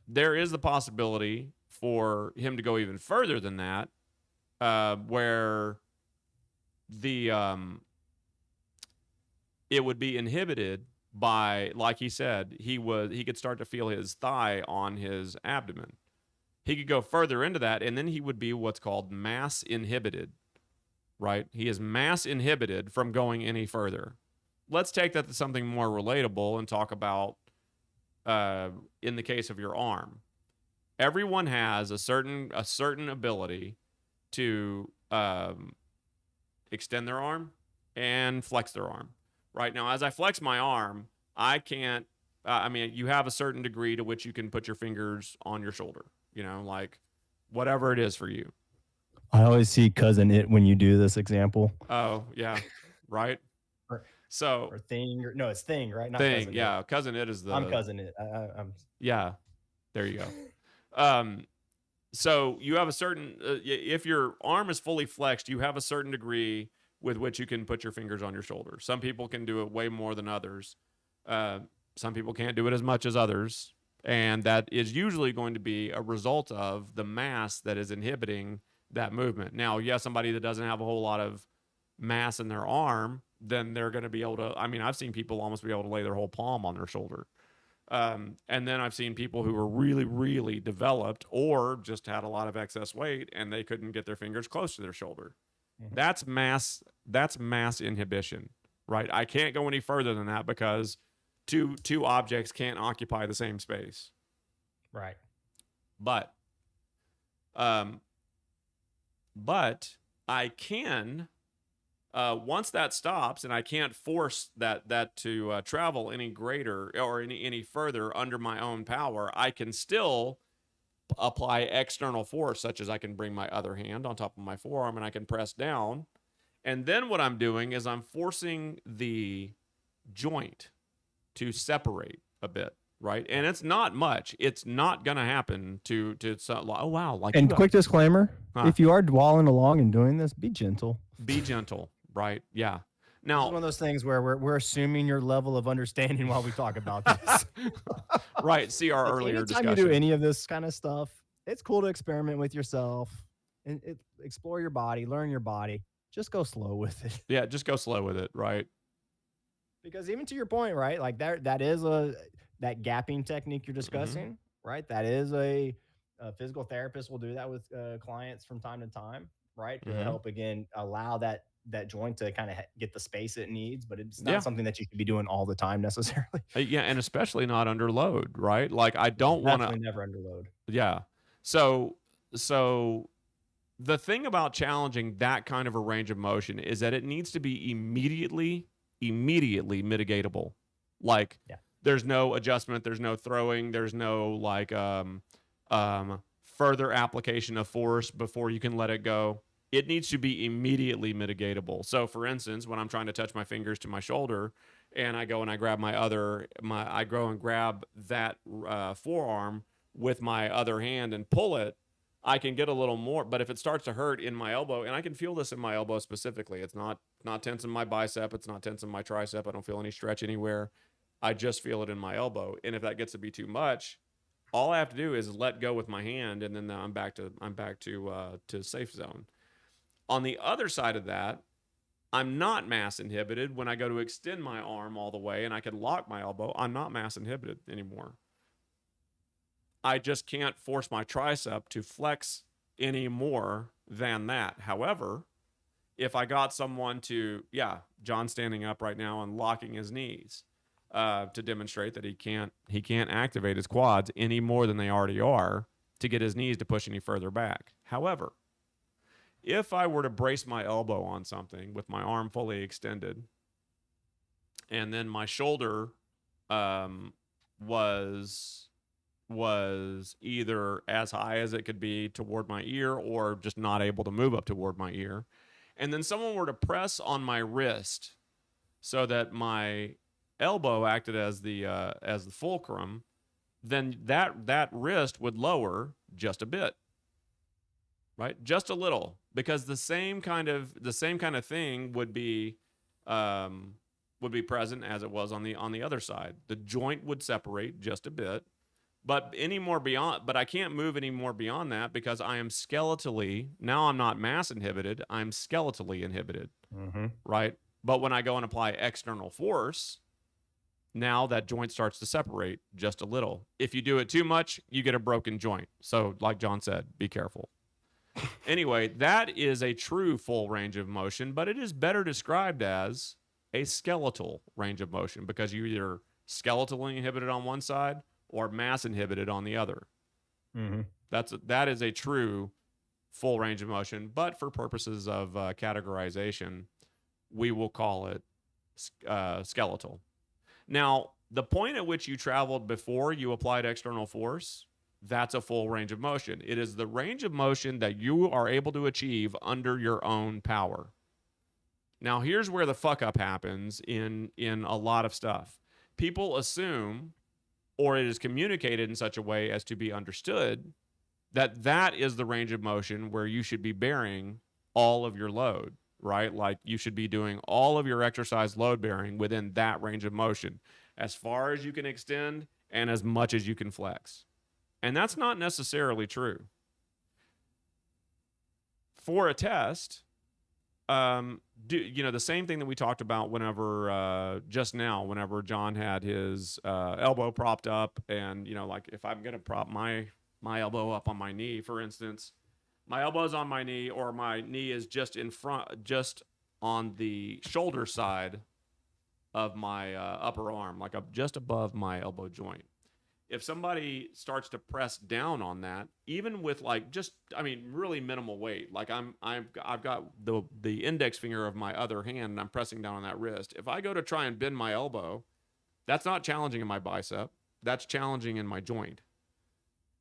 there is the possibility for him to go even further than that, where the it would be inhibited by, like he said, he could start to feel his thigh on his abdomen. He could go further into that, and then he would be what's called mass inhibited, right? He is mass inhibited from going any further. Let's take that to something more relatable and talk about, in the case of your arm. Everyone has a certain ability to extend their arm and flex their arm. Right now, as I flex my arm, I can't. You have a certain degree to which you can put your fingers on your shoulder. Like whatever it is for you. I always see Cousin It when you do this example. Oh yeah, right. Or Thing. No, it's Thing, right? Not Thing. Cousin yeah, It. Cousin It is the. I'm Cousin It. I'm. Yeah, there you go. So you have a certain. If your arm is fully flexed, you have a certain degree with which you can put your fingers on your shoulder. Some people can do it way more than others. Some people can't do it as much as others. And that is usually going to be a result of the mass that is inhibiting that movement. Now, somebody that doesn't have a whole lot of mass in their arm, then they're going to be able to, I've seen people almost be able to lay their whole palm on their shoulder. And then I've seen people who were really, really developed or just had a lot of excess weight and they couldn't get their fingers close to their shoulder. That's mass inhibition, right? I can't go any further than that because two objects can't occupy the same space. Right. But I can, once that stops and I can't force that to travel any greater or any further under my own power, I can still apply external force, such as I can bring my other hand on top of my forearm and I can press down. And then what I'm doing is I'm forcing the joint to separate a bit, right? And it's not much. It's not going to happen to oh, wow. And quick disclaimer, if you are dwelling along and doing this, be gentle. Be gentle, right? Yeah. Now, it's one of those things where we're assuming your level of understanding while we talk about this. Right. See our earlier discussion. Anytime you do any of this kind of stuff, it's cool to experiment with yourself and explore your body, learn your body. Just go slow with it. Yeah, just go slow with it, right? Because even to your point, right? Like that is that gapping technique you're discussing, right? That is a physical therapist will do that with clients from time to time, right? To help again allow that joint to kind of get the space it needs, but it's not something that you should be doing all the time necessarily. Yeah, and especially not under load, right? Like I don't want to never under load. Yeah. So the thing about challenging that kind of a range of motion is that it needs to be immediately mitigatable. Like there's no adjustment, there's no throwing, there's no like further application of force before you can let it go. It needs to be immediately mitigatable. So for instance, when I'm trying to touch my fingers to my shoulder and I go and I grab I go and grab that forearm with my other hand and pull it, I can get a little more. But if it starts to hurt in my elbow, and I can feel this in my elbow specifically, it's not tense in my bicep, it's not tense in my tricep, I don't feel any stretch anywhere. I just feel it in my elbow. And if that gets to be too much, all I have to do is let go with my hand, and then I'm back to safe zone. On the other side of that, I'm not mass inhibited when I go to extend my arm all the way and I can lock my elbow. I'm not mass inhibited anymore. I just can't force my tricep to flex any more than that. However, if I got someone to, John standing up right now and locking his knees to demonstrate that he can't activate his quads any more than they already are to get his knees to push any further back. However, if I were to brace my elbow on something with my arm fully extended, and then my shoulder was either as high as it could be toward my ear or just not able to move up toward my ear, and then someone were to press on my wrist so that my elbow acted as the fulcrum, then that wrist would lower just a bit, right? Just a little, because the same kind of thing would be present as it was on the other side. The joint would separate just a bit, but I can't move any more beyond that because I am skeletally, now I'm not mass inhibited, I'm skeletally inhibited, right? But when I go and apply external force, now that joint starts to separate just a little. If you do it too much, you get a broken joint. So like John said, be careful. Anyway, that is a true full range of motion, but it is better described as a skeletal range of motion because you're either skeletally inhibited on one side or mass inhibited on the other. That is a true full range of motion, but for purposes of categorization, we will call it skeletal. Now, the point at which you traveled before you applied external force, that's a full range of motion. It is the range of motion that you are able to achieve under your own power. Now, here's where the fuck up happens in a lot of stuff. People assume, or it is communicated in such a way as to be understood, that is the range of motion where you should be bearing all of your load, right? Like you should be doing all of your exercise load bearing within that range of motion, as far as you can extend and as much as you can flex. And that's not necessarily true. For a test, the same thing that we talked about just now, whenever John had his elbow propped up, and like if I'm gonna prop my elbow up on my knee, for instance, my elbow's on my knee, or my knee is just in front, just on the shoulder side of my upper arm, like just above my elbow joint. If somebody starts to press down on that, even with really minimal weight, like I've got the index finger of my other hand and I'm pressing down on that wrist. If I go to try and bend my elbow, that's not challenging in my bicep. That's challenging in my joint.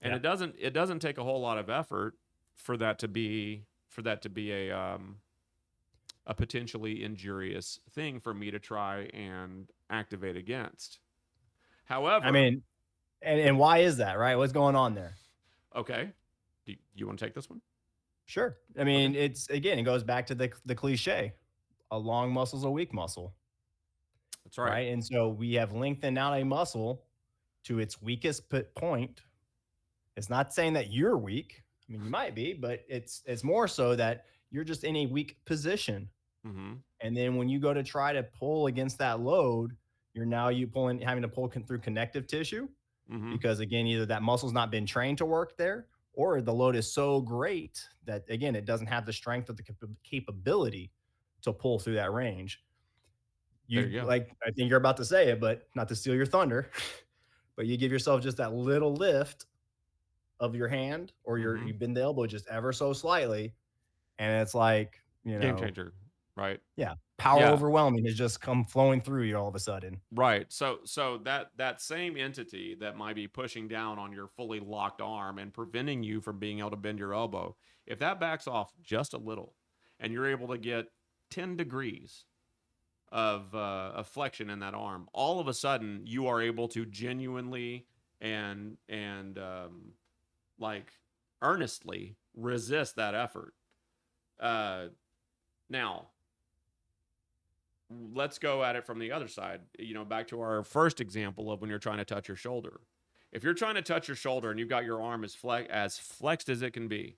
And it doesn't take a whole lot of effort for that to be a potentially injurious thing for me to try and activate against. However, I mean, and why is that, right? What's going on there? Okay. Do you want to take this one? Sure. I mean, it goes back to the cliche, a long muscle's a weak muscle. That's right. Right. And so we have lengthened out a muscle to its weakest point. It's not saying that you're weak. I mean, you might be, but it's more so that you're just in a weak position. And then when you go to try to pull against that load, having to pull through connective tissue because, again, either that muscle's not been trained to work there, or the load is so great that, again, it doesn't have the strength or the capability to pull through that range. There you go. Like, I think you're about to say it, but not to steal your thunder, but you give yourself just that little lift of your hand, or you bend the elbow just ever so slightly, and it's like, game changer, right? Yeah, power overwhelming has just come flowing through you all of a sudden. Right. So that same entity that might be pushing down on your fully locked arm and preventing you from being able to bend your elbow, if that backs off just a little, and you're able to get 10 degrees of flexion in that arm, all of a sudden you are able to genuinely and earnestly resist that effort. Now, let's go at it from the other side. Back to our first example of when you're trying to touch your shoulder. If you're trying to touch your shoulder and you've got your arm as flexed as it can be,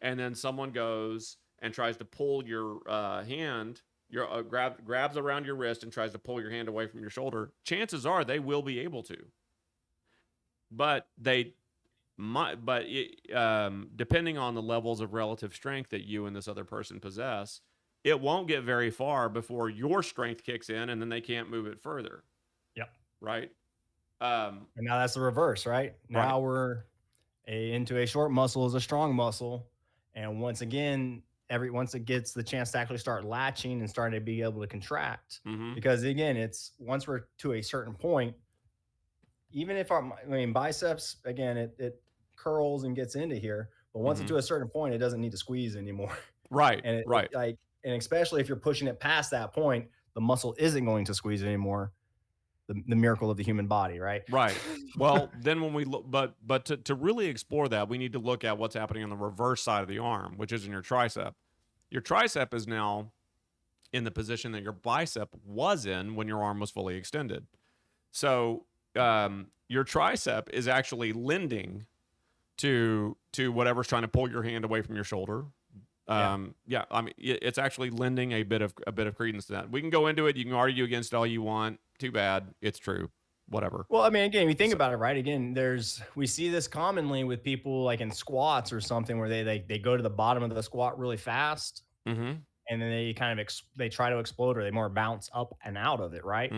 and then someone goes and tries to pull your hand, your grabs around your wrist and tries to pull your hand away from your shoulder, chances are they will be able to. But depending on the levels of relative strength that you and this other person possess, it won't get very far before your strength kicks in, and then they can't move it further. Yep. Right. And now that's the reverse, right? Now we're into a short muscle is a strong muscle, and once again, once it gets the chance to actually start latching and starting to be able to contract, because again, it's once we're to a certain point, even if biceps, again, it curls and gets into here, but once it's to a certain point, it doesn't need to squeeze anymore. Right. And and especially if you're pushing it past that point, the muscle isn't going to squeeze anymore. The miracle of the human body, right? Right. Well, then when we look, but to really explore that, we need to look at what's happening on the reverse side of the arm, which is in your tricep. Your tricep is now in the position that your bicep was in when your arm was fully extended. So your tricep is actually lending to whatever's trying to pull your hand away from your shoulder. I mean, it's actually lending a bit of credence to that. We can go into it. You can argue against it all you want. Too bad. It's true. Whatever. Well, I mean, again, if you think about it, right? Again, we see this commonly with people like in squats or something where they go to the bottom of the squat really fast, and then they kind of they try to explode, or they more bounce up and out of it, right?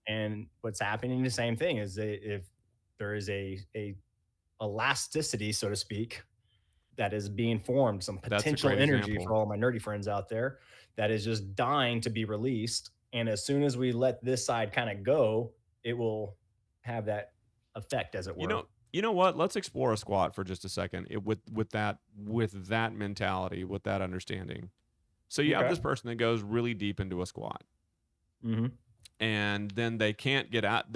And what's happening, the same thing is if there is a elasticity, so to speak, that is being formed, some potential energy for all my nerdy friends out there that is just dying to be released. And as soon as we let this side kind of go, it will have that effect, as it were. You know what? Let's explore a squat for just a second with that mentality, with that understanding. So you have this person that goes really deep into a squat, and then they can't get out.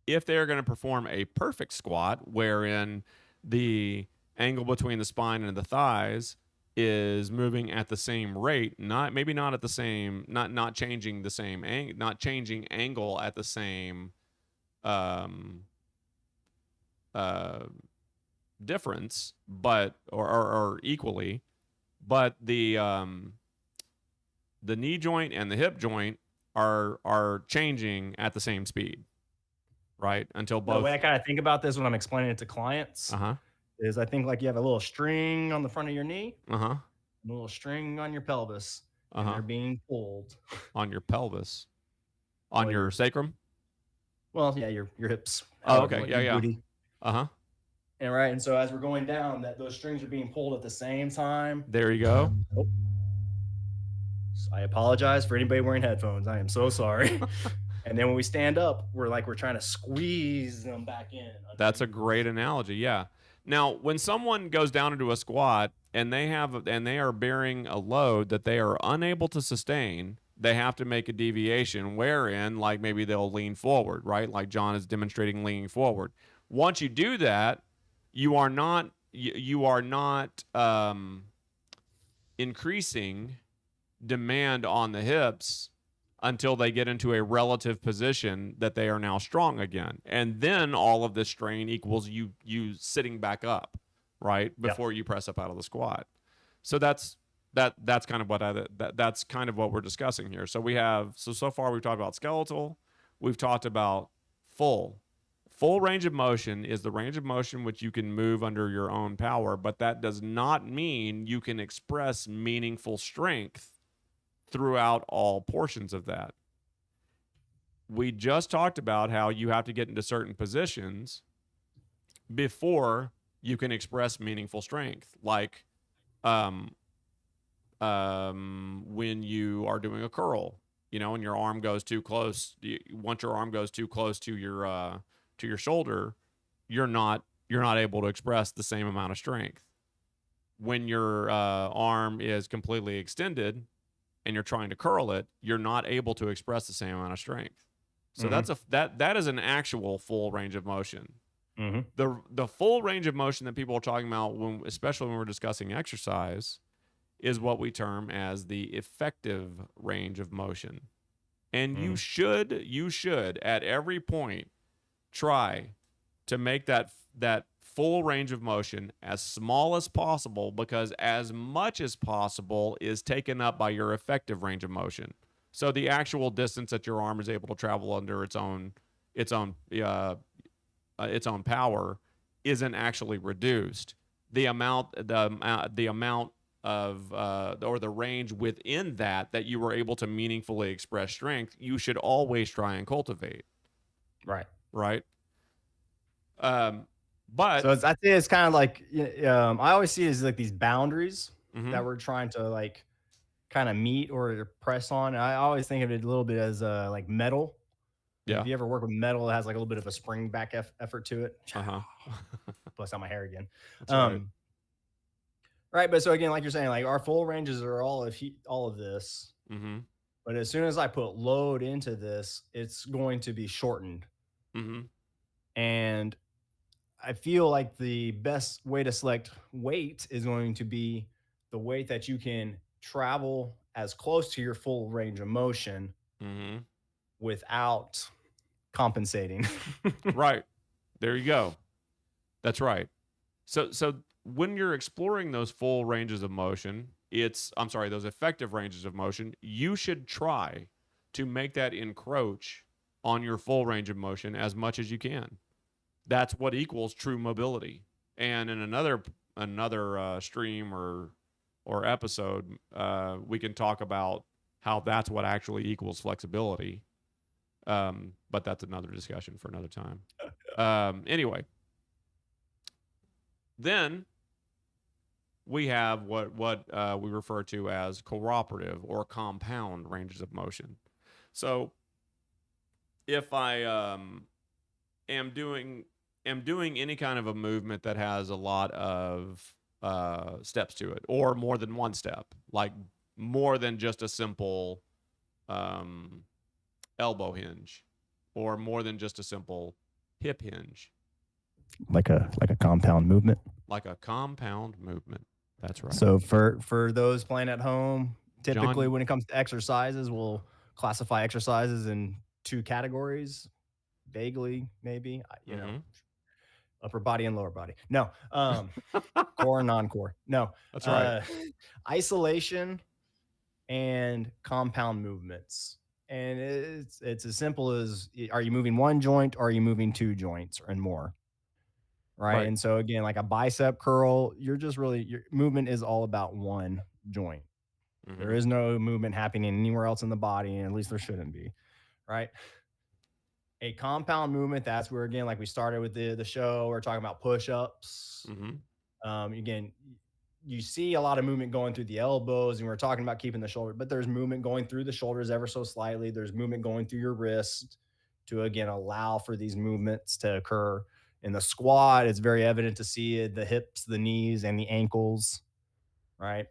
If they're going to perform a perfect squat, wherein the angle between the spine and the thighs is moving at the same rate, not changing the same angle, not changing angle at the same difference, but or equally, but the knee joint and the hip joint are changing at the same speed, right? Until both. The way I kind of think about this when I'm explaining it to clients is I think like you have a little string on the front of your knee, a little string on your pelvis, and they're being pulled. On your pelvis? On your sacrum? Well, yeah, your hips. Oh, okay. Yeah. Booty. And so as we're going down, those strings are being pulled at the same time. There you go. Oh. I apologize for anybody wearing headphones. I am so sorry. And then when we stand up, we're trying to squeeze them back in. That's a great analogy. Yeah. Now, when someone goes down into a squat and they are bearing a load that they are unable to sustain, they have to make a deviation wherein, like, maybe they'll lean forward, right? Like John is demonstrating leaning forward. Once you do that, you are not increasing demand on the hips until they get into a relative position that they are now strong again. And then all of this strain equals you sitting back up, right? Before you press up out of the squat. So that's kind of that's kind of what we're discussing here. So so far we've talked about skeletal, we've talked about full range of motion is the range of motion which you can move under your own power, but that does not mean you can express meaningful strength throughout all portions of that. We just talked about how you have to get into certain positions before you can express meaningful strength, like when you are doing a curl, and your arm goes too close. Once your arm goes too close to your shoulder, you're not able to express the same amount of strength. When your arm is completely extended and you're trying to curl it, you're not able to express the same amount of strength. So that is an actual full range of motion. The full range of motion that people are talking about, especially when we're discussing exercise, is what we term as the effective range of motion. And you should at every point try to make that full range of motion as small as possible, because as much as possible is taken up by your effective range of motion. So the actual distance that your arm is able to travel under its own power isn't actually reduced. The amount of or the range within that you were able to meaningfully express strength, you should always try and cultivate. Right. Right. But so I think it's kind of like I always see it as like these boundaries that Mhm. we're trying to like kind of meet or press on. I always think of it a little bit as like metal. Like Yeah. if you ever work with metal, it has like a little bit of a spring back effort to it. Uh-huh. Bust out my hair again. That's right. Right, but so again, like you're saying, like our full ranges are all of this. Mm-hmm. But as soon as I put load into this, it's going to be shortened. Mm-hmm. And I feel like the best way to select weight is going to be the weight that you can travel as close to your full range of motion Mm-hmm. without compensating. Right. There you go. That's right. So when you're exploring those full ranges of motion, those effective ranges of motion, you should try to make that encroach on your full range of motion as much as you can. That's what equals true mobility. And in another stream or episode, we can talk about how that's what actually equals flexibility. But that's another discussion for another time. Anyway, then we have what we refer to as cooperative or compound ranges of motion. So if I am doing any kind of a movement that has a lot of steps to it, or more than one step, like more than just a simple elbow hinge, or more than just a simple hip hinge, like a compound movement. like a compound movement. That's right. So for those playing at home, typically John, when it comes to exercises, we'll classify exercises in two categories, vaguely maybe, upper body and lower body. No, core and non-core. No, that's right. Isolation and compound movements. And it's as simple as, are you moving one joint or are you moving two joints and more? Right. Right. And so again, like a bicep curl, your movement is all about one joint. Mm-hmm. There is no movement happening anywhere else in the body, and at least there shouldn't be. Right. A compound movement, that's where, again, like we started with the show, we're talking about push-ups. Mm-hmm. Again, you see a lot of movement going through the elbows, and we're talking about keeping the shoulder, but there's movement going through the shoulders ever so slightly. There's movement going through your wrist to, again, allow for these movements to occur. In the squat, it's very evident to see it, the hips, the knees, and the ankles, right?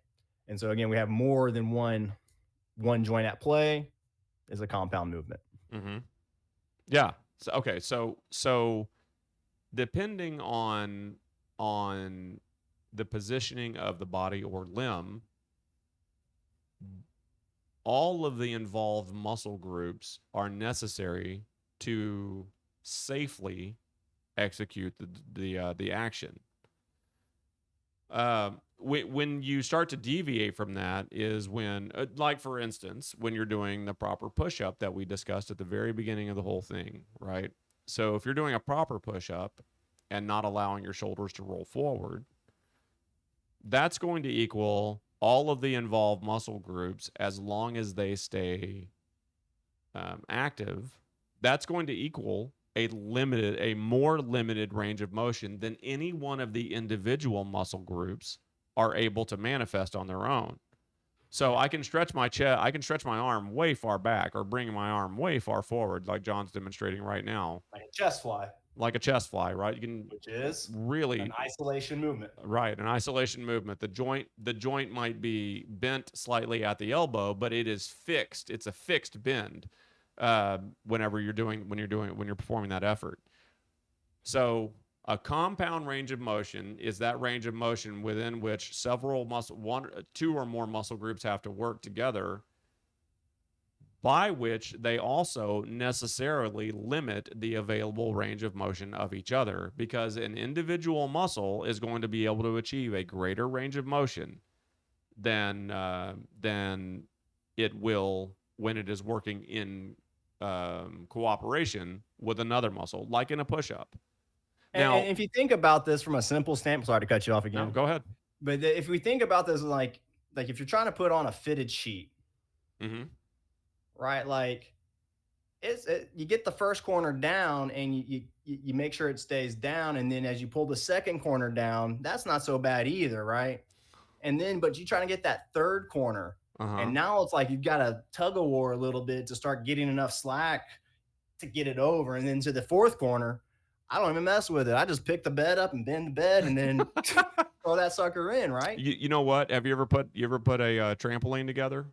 And so again, we have more than one joint at play is a compound movement. Mm-hmm. Yeah. So, okay. So depending on the positioning of the body or limb, all of the involved muscle groups are necessary to safely execute the action. When you start to deviate from that is when, like for instance, when you're doing the proper push-up that we discussed at the very beginning of the whole thing, right? So if you're doing a proper push-up and not allowing your shoulders to roll forward, that's going to equal all of the involved muscle groups as long as they stay active. That's going to equal a more limited range of motion than any one of the individual muscle groups are able to manifest on their own. So I can stretch my chest, I can stretch my arm way far back or bring my arm way far forward, like John's demonstrating right now. Like a chest fly. Like a chest fly, right? You can, which is really an isolation movement. Right, an isolation movement. The joint might be bent slightly at the elbow, but it is fixed. It's a fixed bend when you're performing that effort. So a compound range of motion is that range of motion within which two or more muscle groups have to work together by which they also necessarily limit the available range of motion of each other, because an individual muscle is going to be able to achieve a greater range of motion than it will when it is working in cooperation with another muscle, like in a push-up. Now, And if you think about this from a simple standpoint, sorry to cut you off again. No, go ahead. But if we think about this like if you're trying to put on a fitted sheet, Mm-hmm. right? Like you get the first corner down and you make sure it stays down, and then as you pull the second corner down, that's not so bad either, right? And then but you trying to get that third corner, and now it's like you've got to tug of war a little bit to start getting enough slack to get it over, and then to the fourth corner, I don't even mess with it. I just pick the bed up and bend the bed, and then throw that sucker in, right? You know what? Have you ever put a trampoline together?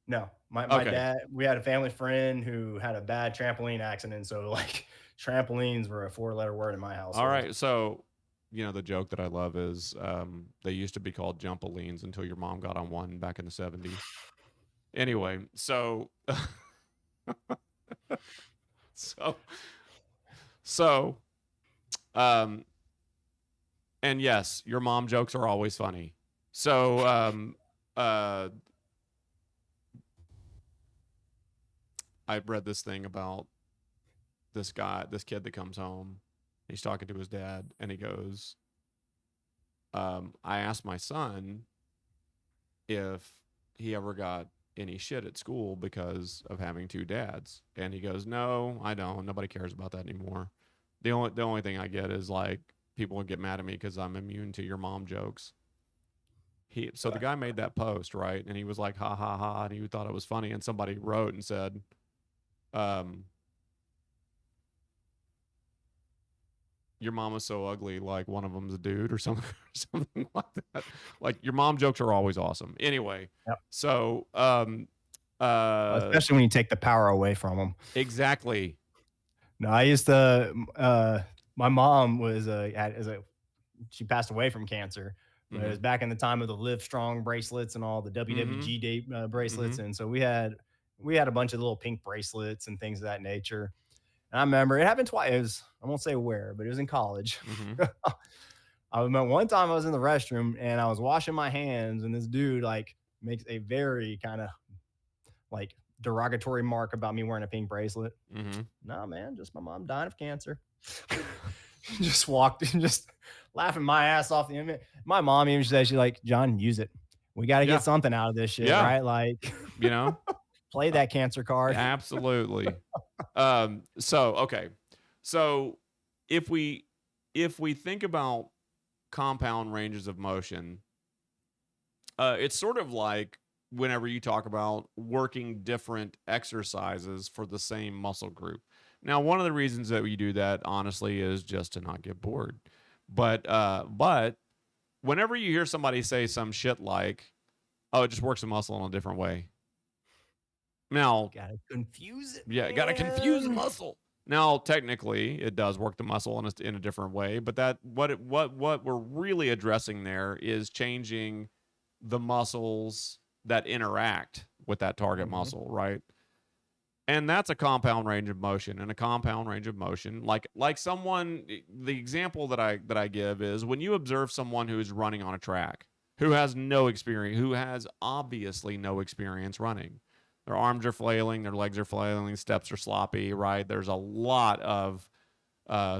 No, my Okay. dad, we had a family friend who had a bad trampoline accident. So like trampolines were a 4-letter word in my house. All right. So, the joke that I love is they used to be called jumpolines until your mom got on one back in the 70s. Anyway, so and yes, your mom jokes are always funny. So I read this thing about this kid that comes home. He's talking to his dad, and he goes, I asked my son if he ever got any shit at school because of having two dads. And he goes, no, I don't. Nobody cares about that anymore. The only thing I get is like people would get mad at me because I'm immune to your mom jokes. So the guy made that post, right? And he was like, ha, ha, ha. And he thought it was funny. And somebody wrote and said, your mom is so ugly, like one of them's a dude or something like that. Like your mom jokes are always awesome. Anyway, Yep. So especially when you take the power away from them. Exactly. No, I used to. My mom was she passed away from cancer. But it was back in the time of the Live Strong bracelets and all the WWG Day bracelets, and so we had a bunch of little pink bracelets and things of that nature. And I remember it happened twice. I won't say where, but it was in college. I remember one time I was in the restroom and I was washing my hands, and this dude like makes a very kind of like derogatory mark about me wearing a pink bracelet. No, man, just my mom dying of cancer. Just walked in, just laughing my ass off. My mom even said, she's like, John, use it. We got to get something out of this shit, right? Like, play that cancer card. Absolutely. Okay. So if we think about compound ranges of motion, it's sort of like whenever you talk about working different exercises for the same muscle group. Now, one of the reasons that we do that, honestly, is just to not get bored. But whenever you hear somebody say some shit like, "Oh, it just works a muscle in a different way," now gotta confuse it. Yeah, gotta confuse the muscle. Now, technically, it does work the muscle in a different way, but what we're really addressing there is changing the muscles that interact with that target muscle, right? And that's a compound range of motion. And a compound range of motion, like someone, the example that I give is when you observe someone who is running on a track, who has no experience, who has obviously no experience running. Their arms are flailing, their legs are flailing, steps are sloppy, right? There's a lot of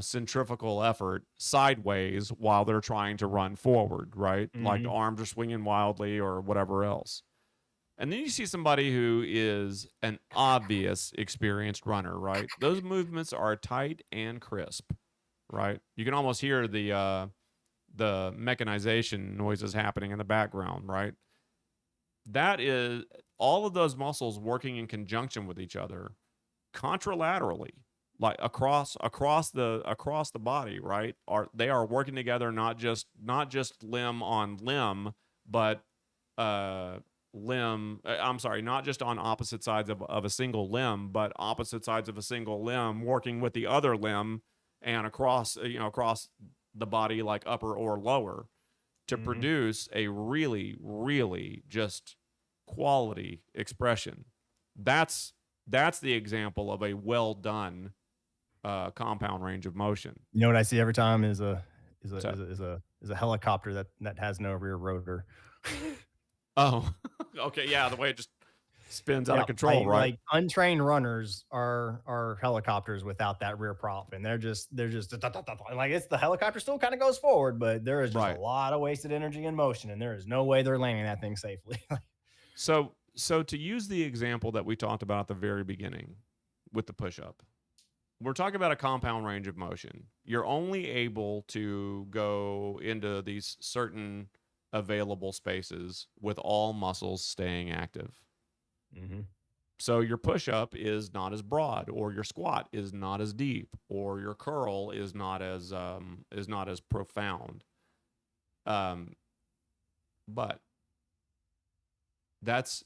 centrifugal effort sideways while they're trying to run forward, right? Like the arms are swinging wildly or whatever else. And then you see somebody who is an obvious experienced runner, right? Those movements are tight and crisp, right? You can almost hear the mechanization noises happening in the background, right? That is all of those muscles working in conjunction with each other contralaterally, like across the body, right? They are working together, not just limb on limb, but not just on opposite sides of a single limb, but opposite sides of a single limb working with the other limb and across the body, like upper or lower, to produce a really, really just quality expression. That's the example of a well done compound range of motion. You know what I see every time is a helicopter that has no rear rotor. Oh, okay, yeah, the way it just spins out of control, right? Like untrained runners are helicopters without that rear prop, and they're just like it's the helicopter still kind of goes forward, but there is just a lot of wasted energy in motion, and there is no way they're landing that thing safely. So to use the example that we talked about at the very beginning with the push-up, we're talking about a compound range of motion. You're only able to go into these certain available spaces with all muscles staying active. Mm-hmm. So your push-up is not as broad, or your squat is not as deep, or your curl is not as profound. But that's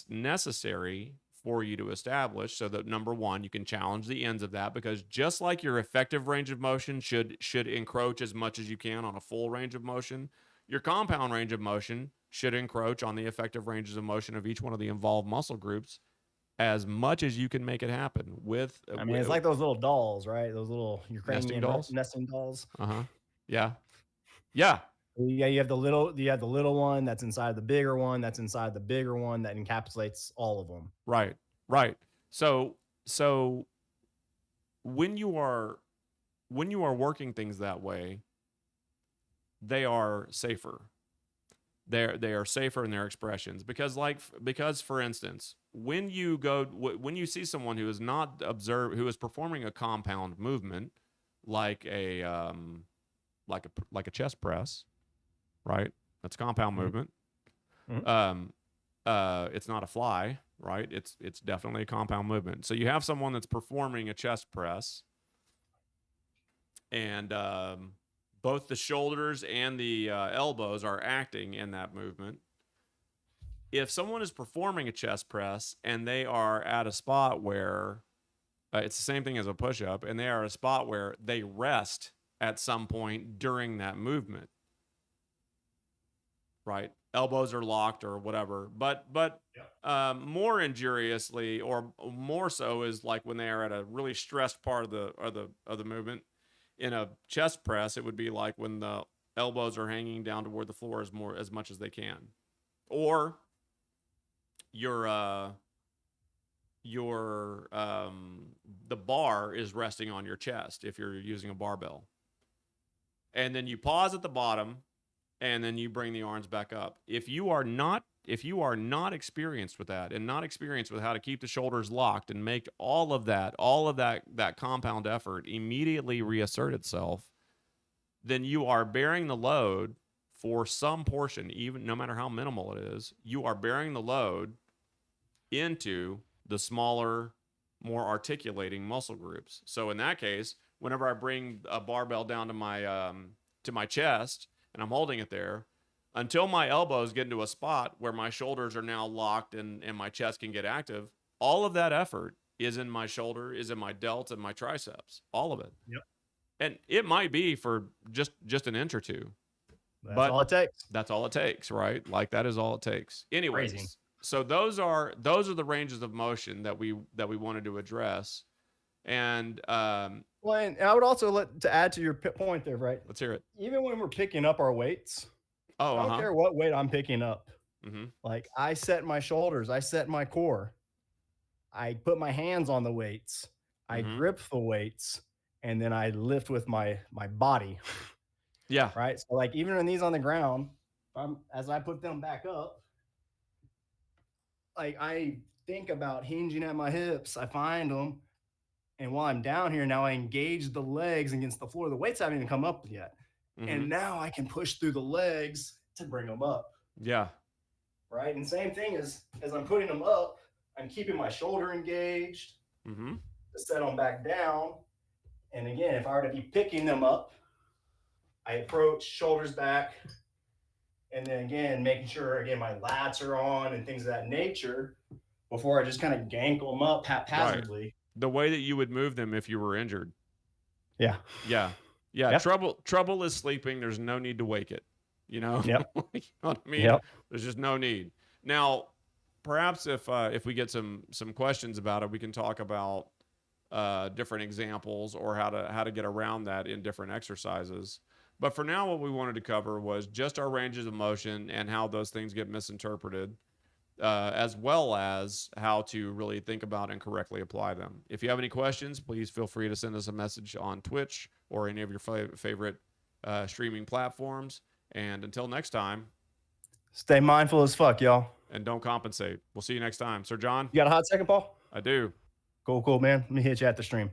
necessary for you to establish, so that number one, you can challenge the ends of that, because just like your effective range of motion should encroach as much as you can on a full range of motion, your compound range of motion should encroach on the effective ranges of motion of each one of the involved muscle groups as much as you can make it happen with. I mean, it's like those little dolls, right? Those little Ukrainian nesting dolls. Yeah. Yeah, you have the little one that's inside the bigger one, that's inside the bigger one, that encapsulates all of them. Right. So when you are working things that way, they are safer. They are safer in their expressions, because for instance, when you see someone who is not who is performing a compound movement, like a chest press, right? That's compound movement. Mm-hmm. It's not a fly, right? It's definitely a compound movement. So you have someone that's performing a chest press, and both the shoulders and the elbows are acting in that movement. If someone is performing a chest press and they are at a spot where it's the same thing as a push-up, and they are at a spot where they rest at some point during that movement, right? Elbows are locked or whatever, but more injuriously, or more so, is like when they are at a really stressed part of the movement. In a chest press, it would be like when the elbows are hanging down toward the floor as much as they can, or the bar is resting on your chest if you're using a barbell, and then you pause at the bottom, and then you bring the arms back up. If you are not experienced with that, and not experienced with how to keep the shoulders locked and make all of that compound effort immediately reassert itself, then you are bearing the load for some portion, even no matter how minimal it is. You are bearing the load into the smaller, more articulating muscle groups. So in that case, whenever I bring a barbell down to my chest, and I'm holding it there, until my elbows get into a spot where my shoulders are now locked and my chest can get active, all of that effort is in my shoulder, is in my delts and my triceps, all of it. Yep. And it might be for just an inch or two. That's all it takes. That's all it takes, right? Like, that is all it takes. Anyways, crazy. So those are the ranges of motion that we wanted to address. And well, and I would also to add to your point there, right? Let's hear it. Even when we're picking up our weights, I don't care what weight I'm picking up. Mm-hmm. Like, I set my shoulders, I set my core, I put my hands on the weights, I grip the weights, and then I lift with my body. Yeah. Right. So, like, even when these on the ground, as I put them back up, like, I think about hinging at my hips, I find them. And while I'm down here, now I engage the legs against the floor. The weights haven't even come up yet. Mm-hmm. And now I can push through the legs to bring them up. Yeah. Right. And same thing as I'm putting them up, I'm keeping my shoulder engaged to set them back down. And again, if I were to be picking them up, I approach shoulders back. And then again, making sure, again, my lats are on and things of that nature before I just kind of gankle them up haphazardly. Right. The way that you would move them if you were injured. Yeah. Yep. Trouble is sleeping. There's no need to wake it. You know? Yep. You know what I mean? Yep. There's just no need. Now, perhaps if we get some questions about it, we can talk about different examples or how to get around that in different exercises. But for now, what we wanted to cover was just our ranges of motion and how those things get misinterpreted, as well as how to really think about and correctly apply them. If you have any questions, please feel free to send us a message on Twitch or any of your favorite streaming platforms. And until next time, stay mindful as fuck, y'all. And don't compensate. We'll see you next time. Sir John? You got a hot second, Paul? I do. Cool, man. Let me hit you at the stream.